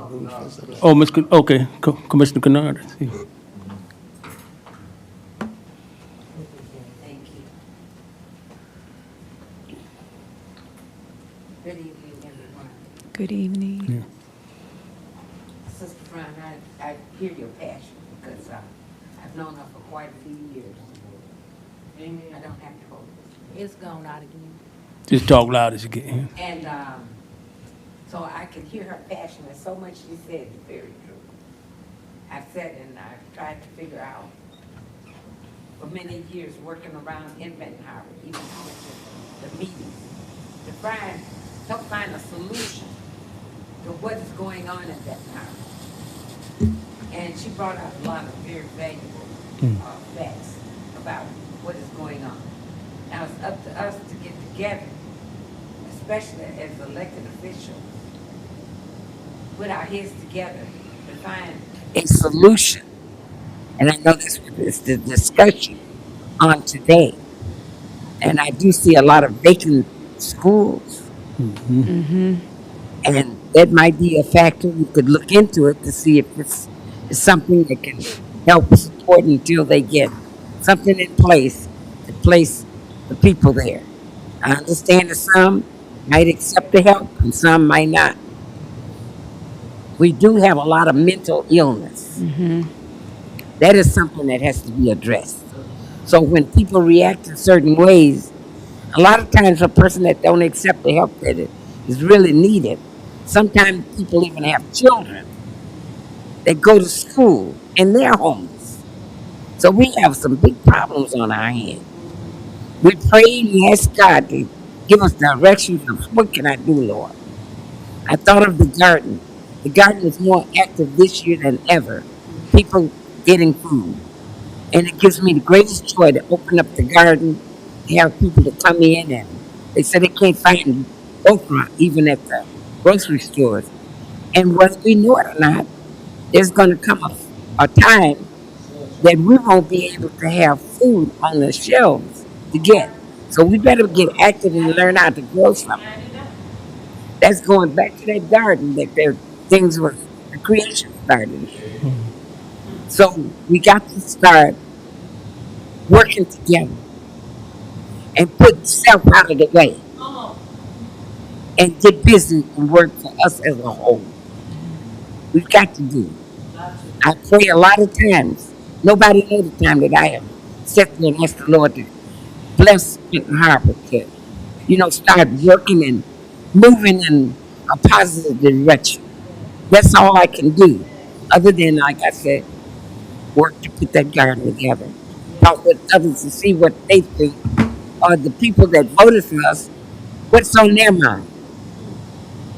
Oh, okay, Commissioner Kennard. I see. Thank you. Good evening, everyone. Good evening. Sister Brown, I hear your passion because I've known her for quite a few years. Amen. I don't have to hold it. It's gone out again. Just talk loud as you can. And so I can hear her passion, and so much she said is very true. I've said and I've tried to figure out for many years working around in Benton Harbor, even with the meetings, to help find a solution to what is going on in Benton Harbor. And she brought out a lot of very valuable facts about what is going on. Now it's up to us to get together, especially as elected officials, put our heads together to find a solution. And I know this is the discussion on today. And I do see a lot of vacant schools. And that might be a factor. We could look into it to see if it's something that can help support until they get something in place to place the people there. I understand that some might accept the help and some might not. We do have a lot of mental illness. That is something that has to be addressed. So when people react in certain ways, a lot of times a person that don't accept the help that is really needed, sometimes people even have children that go to school and they're homeless. So we have some big problems on our hands. We pray and we ask God to give us directions of what can I do, Lord. I thought of the garden. The garden is more active this year than ever. People getting food. And it gives me the greatest joy to open up the garden, to have people to come in, and they say they can't find okra even at the grocery stores. And whether we know it or not, there's going to come a time that we won't be able to have food on the shelves to get. So we better get active and learn how to grow something. That's going back to that garden that things were, the creation started. So we got to start working together and put self out of the way and get busy and work for us as a whole. We've got to do it. I pray a lot of times. Nobody knows the time that I have sat there and asked the Lord to bless Benton Harbor to, start working and moving in a positive direction. That's all I can do. Other than, like I said, work to put that garden together. Talk with others to see what they think, or the people that voted for us, what's on their mind.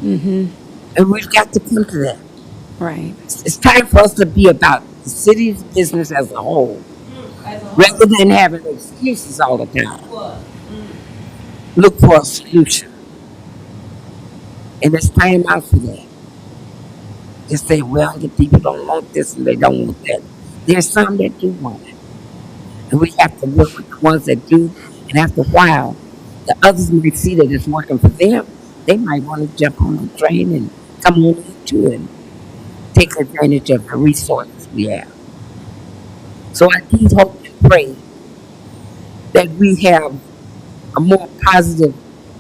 And we've got to come to that. Right. It's time for us to be about the city's business as a whole, rather than having excuses all the time. Look for a solution. And it's time out for that. Just say, well, the people don't want this and they don't want that. There's some that do want it. And we have to work with the ones that do. And after a while, the others might see that it's working for them. They might want to jump on the train and come on into it and take advantage of the resources we have. So I do hope and pray that we have a more positive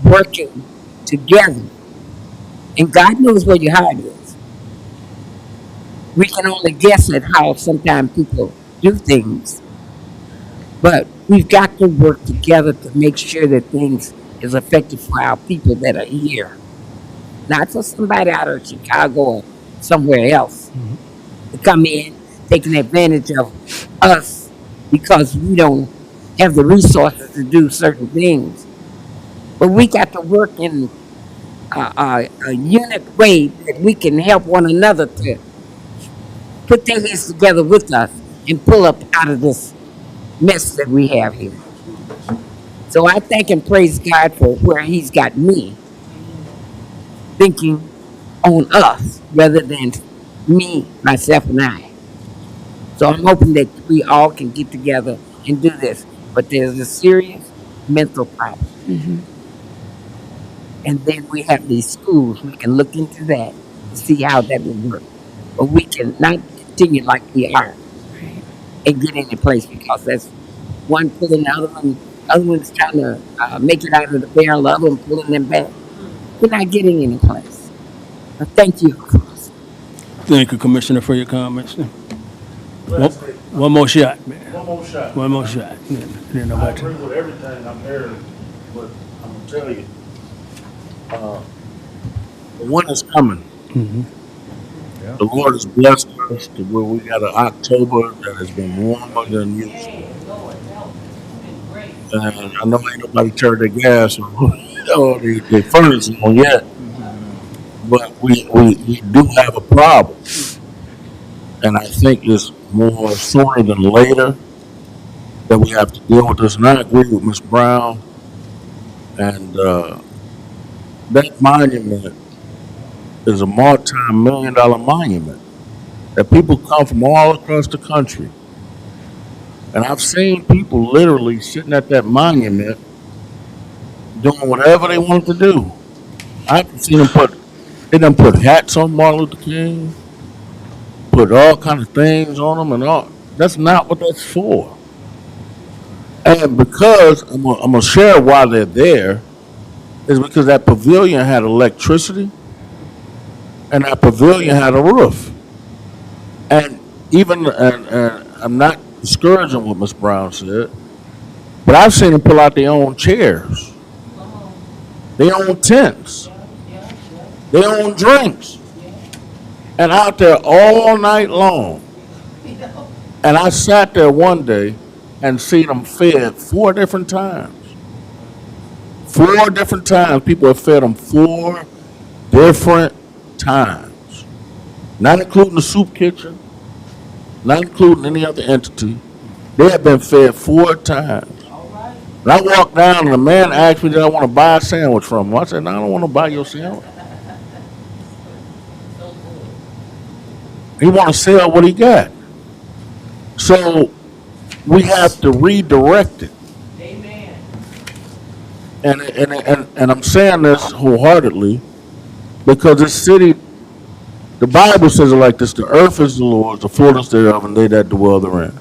working together. And God knows where your heart is. We can only guess at how sometimes people do things. But we've got to work together to make sure that things is effective for our people that are here. Not for somebody out of Chicago or somewhere else to come in, taking advantage of us because we don't have the resources to do certain things. But we got to work in a unit way that we can help one another to put their heads together with us and pull up out of this mess that we have here. So I thank and praise God for where He's got me thinking on us rather than me, myself, and I. So I'm hoping that we all can get together and do this. But there's a serious mental problem. And then we have these schools, we can look into that, see how that would work. But we cannot continue like we are and get any place because that's one pulling the other one's trying to make it out of the barrel, the other one pulling them back. We're not getting any place. But thank you. Thank you, Commissioner, for your comments. One more shot, man. One more shot. One more shot. Then I'm I about to- agree with everything I'm hearing, but I'm gonna tell you, the winter's coming. The Lord has blessed us to where we got an October that has been warmer than usual. And I know ain't nobody turned their gas or their furnace on yet, but we do have a problem. And I think it's more sooner than later that we have to deal with this. And I agree with Ms. Brown. And that monument is a multi-million-dollar monument that people come from all across the country. And I've seen people literally sitting at that monument doing whatever they want to do. I've seen they done put hats on Martin Luther King, put all kind of things on them and all. That's not what that's for. And because I'm gonna share why they're there, is because that pavilion had electricity and that pavilion had a roof. And I'm not discouraging what Ms. Brown said, but I've seen them pull out their own chairs, their own tents, their own drinks, and out there all night long. And I sat there one day and seen them fed 4 different times. 4 different times people have fed them 4 different times. Not including the soup kitchen, not including any other entity. They have been fed 4 times. And I walked down and the man asked me, did I want to buy a sandwich from him? I said, no, I don't want to buy your sandwich. He want to sell what he got. So we have to redirect it. And I'm saying this wholeheartedly because this city, the Bible says it like this: the earth is the Lord's, the fullness thereof, and they that dwell therein.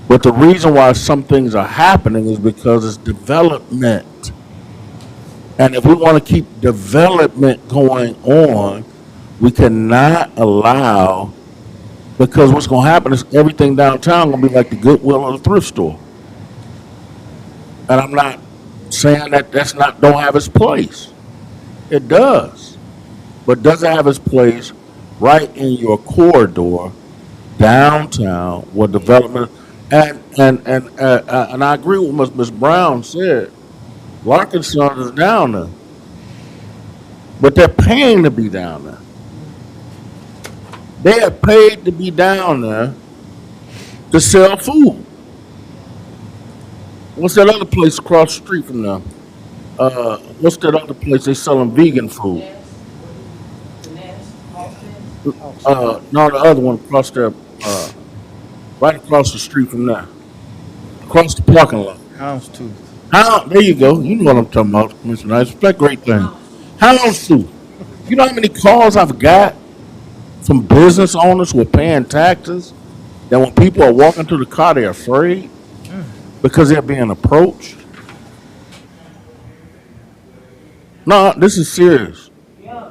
But the reason why some things are happening is because it's development. And if we want to keep development going on, we cannot allow, because what's going to happen is everything downtown going to be like the Goodwill or the thrift store. And I'm not saying that don't have its place. It does. But does it have its place right in your corridor downtown where development, and I agree with what Ms. Brown said. Larkinson is down there. But they're paying to be down there. They are paid to be down there to sell food. What's that other place across the street from them? What's that other place they selling vegan food? No, the other one across there, right across the street from there, across the parking lot. There you go. You know what I'm talking about, Commissioner. It's a great thing. Houndstooth. You know how many calls I've got from business owners who are paying taxes that when people are walking to the car, they're afraid because they're being approached? No, this is serious.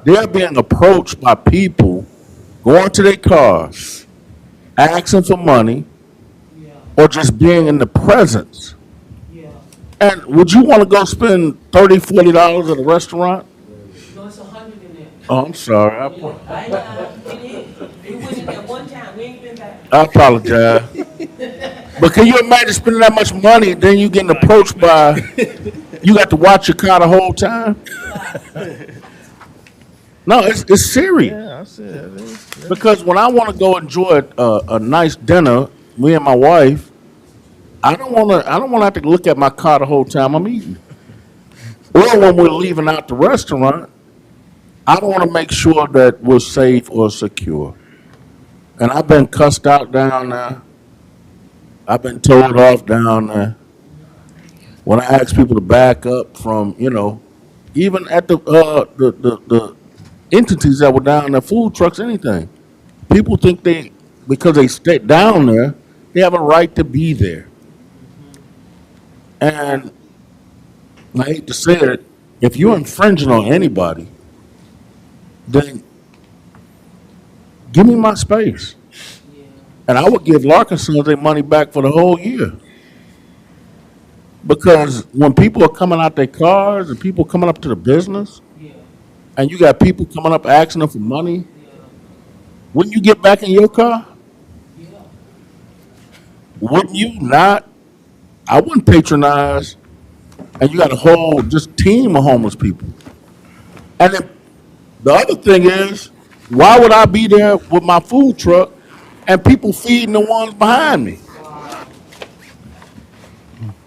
They're being approached by people going to their cars, asking for money, or just being in the presence. And would you want to go spend $30, $40 at a restaurant? No, it's 100 in there. Oh, I'm sorry. It went in there one time, we ain't been back. I apologize. But can you imagine spending that much money and then you getting approached by, you got to watch your car the whole time? No, it's serious. Because when I want to go enjoy a nice dinner, me and my wife, I don't want to have to look at my car the whole time I'm eating. Or when we're leaving out the restaurant, I want to make sure that we're safe or secure. And I've been cussed out down there. I've been told off down there. When I ask people to back up from, even at the entities that were down there, food trucks, anything. People think because they stay down there, they have a right to be there. And I hate to say it, if you're infringing on anybody, then give me my space. And I would give Larkin Sons their money back for the whole year. Because when people are coming out their cars and people coming up to the business, and you got people coming up asking them for money, wouldn't you get back in your car? Wouldn't you not? I wouldn't patronize, and you got a whole just team of homeless people. And then the other thing is, why would I be there with my food truck and people feeding the ones behind me?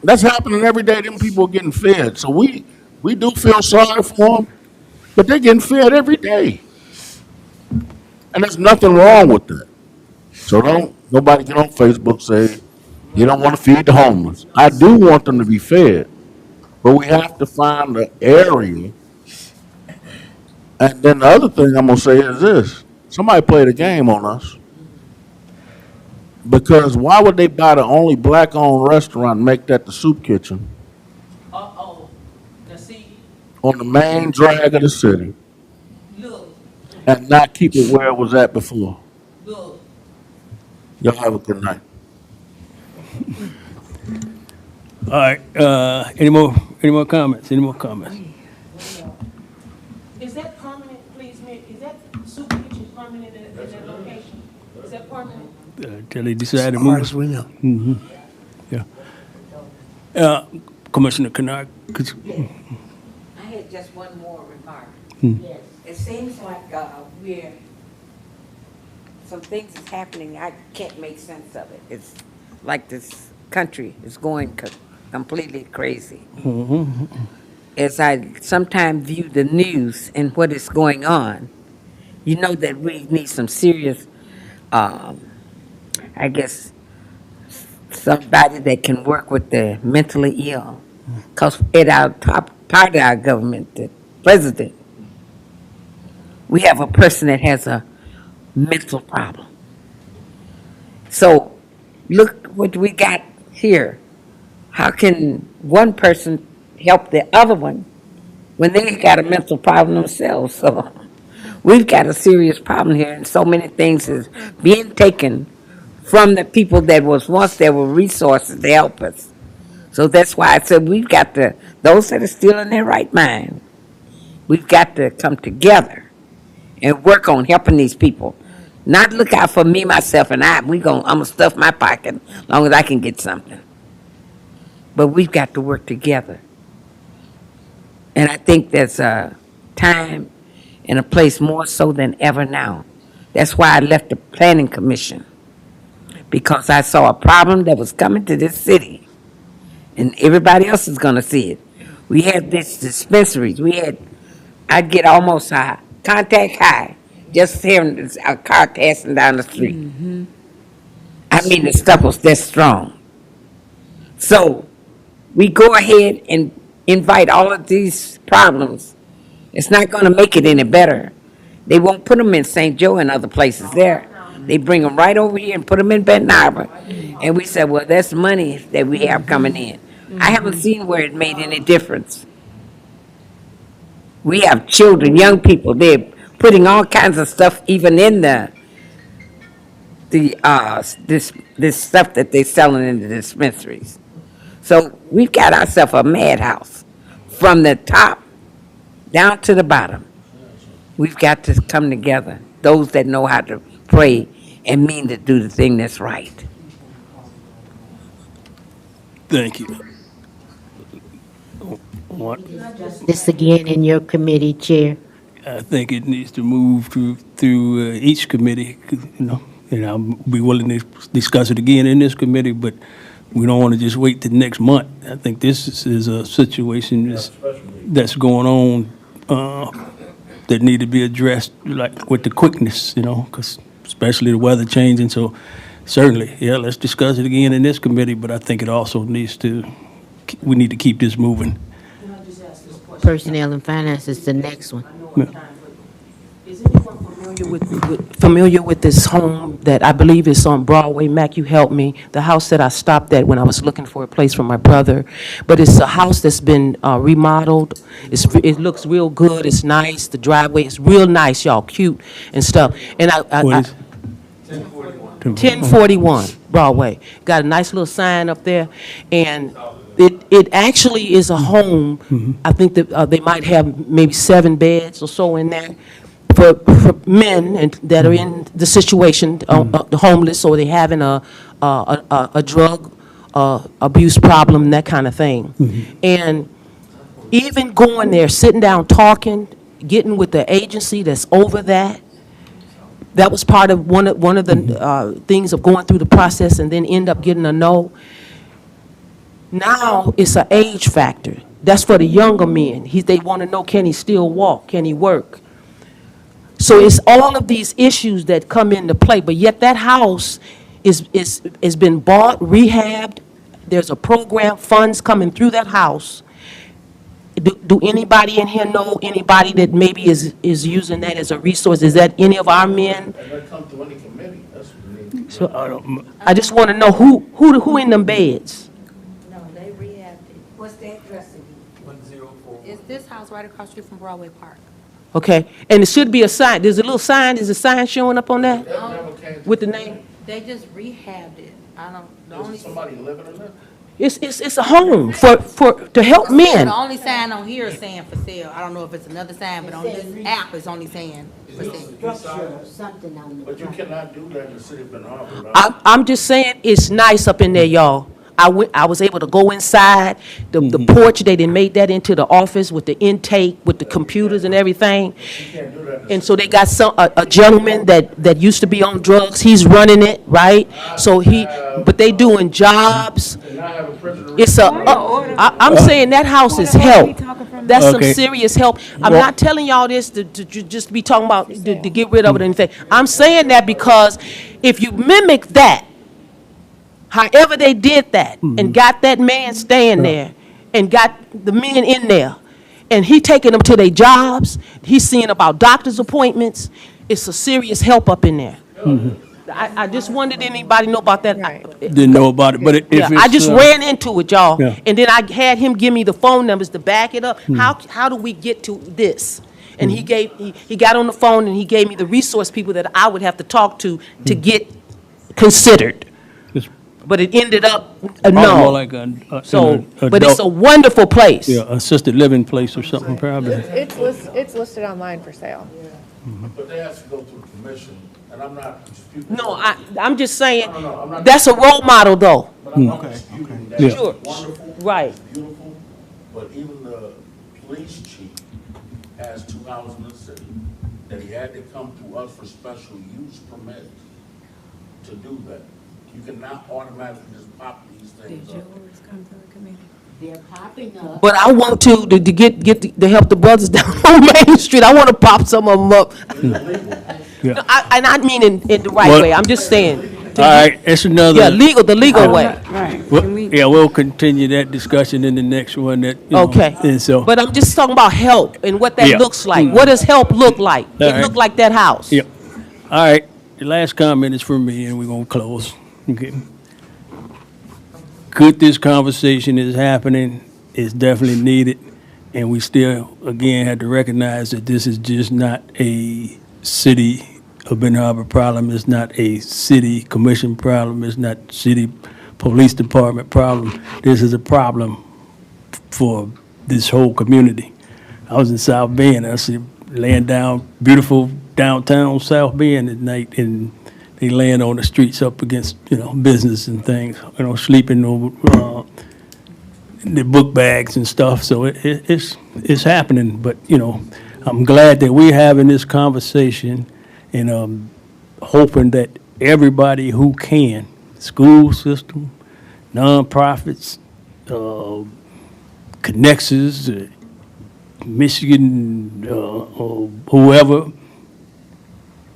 That's happening every day. Them people are getting fed. So we do feel sorry for them, but they're getting fed every day. And there's nothing wrong with that. So nobody get on Facebook say, you don't want to feed the homeless. I do want them to be fed, but we have to find the area. And then the other thing I'm going to say is this. Somebody played a game on us. Because why would they buy the only black-owned restaurant and make that the soup kitchen Uh-oh. Now see, on the main drag of the city look, and not keep it where it was at before? look. Y'all have a good night. All right, any more comments? Any more comments? Is that permanent, please, Mayor? Is that soup kitchen permanent in that location? Is that permanent? Till they decide to As far move. as we know. Yeah. Commissioner Kennard, could you? I had just one more remark. Yes. It seems like we're, some things is happening, I can't make sense of it. It's like this country is going completely crazy. As I sometimes view the news and what is going on, you know that we need some serious, I guess, somebody that can work with the mentally ill. Because at our top part of our government, the president, we have a person that has a mental problem. So look what we got here. How can one person help the other one when they got a mental problem themselves? So we've got a serious problem here, and so many things is being taken from the people that was once there were resources to help us. So that's why I said we've got to, those that are still in their right mind, we've got to come together and work on helping these people. Not look out for me, myself, and I'm gonna stuff my pocket as long as I can get something. But we've got to work together. And I think there's a time and a place more so than ever now. That's why I left the Planning Commission, because I saw a problem that was coming to this city, and everybody else is gonna see it. We had these dispensaries. I'd get almost a contact high just hearing a car passing down the street. I mean, the stuff was that strong. So we go ahead and invite all of these problems. It's not going to make it any better. They won't put them in St. Joe and other places there. They bring them right over here and put them in Benton Harbor. And we said, well, that's money that we have coming in. I haven't seen where it made any difference. We have children, young people, they're putting all kinds of stuff even in this stuff that they're selling in the dispensaries. So we've got ourselves a madhouse from the top down to the bottom. We've got to come together, those that know how to pray and mean to do the thing that's right. Thank you. What? This again in your committee, Chair. I think it needs to move through each committee, and I'll be willing to discuss it again in this committee, but we don't want to just wait till next month. I think this is a situation that's going on that need to be addressed like with the quickness, because especially the weather changing. So certainly, yeah, let's discuss it again in this committee, but I think it also we need to keep this moving. Can I just ask this question? Personnel and Finance is the next one. Is anyone familiar with this home that I believe is on Broadway? Mac, you help me. The house that I stopped at when I was looking for a place for my brother. But it's a house that's been remodeled. It looks real good. It's nice. The driveway is real nice, y'all, cute and stuff. And What is? 1041 Broadway. Got a nice little sign up there, and it actually is a home. I think that they might have maybe 7 beds or so in there for men that are in the situation, the homeless, or they having a drug abuse problem, that kind of thing. And even going there, sitting down, talking, getting with the agency that's over that. That was part of one of the things of going through the process and then end up getting a no. Now it's an age factor. That's for the younger men. They want to know, can he still walk? Can he work? So it's all of these issues that come into play. But yet that house is been bought, rehabbed. There's a program, funds coming through that house. Do anybody in here know anybody that maybe is using that as a resource? Is that any of our men? So I just want to know who in them beds? No, they rehabbed it. What's the address again? Is this house right across the street from Broadway Park? Okay, and it should be a sign. There's a little sign. Is a sign showing up on that with the name? They just rehabbed it. I don't, the only. Somebody living in there? It's a home to help men. The only sign on here is saying for sale. I don't know if it's another sign, but on this app, it's only saying for sale. Something on the. But you cannot do that in the city of Ben Harbor, right? I'm just saying, it's nice up in there, y'all. I was able to go inside, the porch, they done made that into the office with the intake, with the computers and everything. And so they got a gentleman that used to be on drugs, he's running it, right? So but they doing jobs. It's I'm saying that house is help. That's some Okay. serious help. I'm Well- not telling y'all this to just be talking about, to get rid of it or anything. I'm saying that because if you mimic that, however they did that, and got that man staying there, and got the men in there, and he taking them to their jobs, he's seeing about doctor's appointments, it's a serious help up in there. I just wondered, anybody know about that? Didn't know about it, but if Yeah, it's... I just ran into it, y'all. Yeah. And then I had him give me the phone numbers to back it up. How do we get to this? And he got on the phone and he gave me the resource people that I would have to talk to get considered. It's But it ended up probably more no. like So, an but it's a wonderful place. yeah, assisted living place or something, probably. It's listed online for sale. But they have to go through the commission, and I'm not disputing. No, I'm just saying, No, I'm not- that's a role model, though. But I'm not disputing that. Yeah. Sure. Wonderful. Right. Beautiful, but even the police chief has 2 houses in the city that he had to come to us for special use permit to do that. You cannot automatically just pop these things up. They're popping up. But I want to to help the brothers down on Main Street. I want to pop some of them up. Yeah. No, and I mean in the right Well- way. I'm just saying. All right, it's another... Yeah, the legal way. Yeah, we'll continue that discussion in the next one that, you know, Okay. and so... But I'm just talking about help and what that Yeah. looks like. What does help look like? All It right. looked like that house. Yep. All right, the last comment is from me, and we're gonna close. Okay. Good this conversation is happening, it's definitely needed, and we still, again, have to recognize that this is just not a city of Ben Harbor problem, it's not a city commission problem, it's not city police department problem. This is a problem for this whole community. I was in South Bend, I see laying down beautiful downtown South Bend at night, and they laying on the streets up against, business and things, sleeping over the book bags and stuff. So it's happening, but, I'm glad that we're having this conversation, and hoping that everybody who can, school system, nonprofits, Connexus, Michigan, or whoever,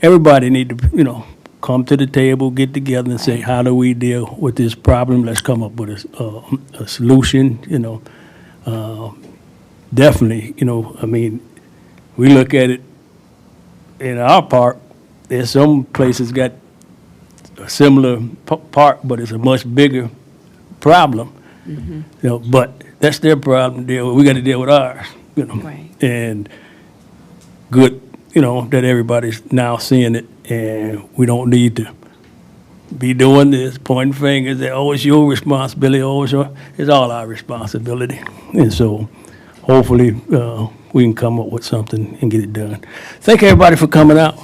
everybody need to, come to the table, get together and say, how do we deal with this problem? Let's come up with a solution, definitely, you know, I mean, we look at it in our park, there's some places got a similar park, but it's a much bigger problem. You know, but that's their problem to deal with. We got to deal with ours, you know. Right. And good, you know, that everybody's now seeing it, and we don't need to be doing this, pointing fingers, that, oh, it's your responsibility, oh, it's all our responsibility. And so hopefully we can come up with something and get it done. Thank everybody for coming out.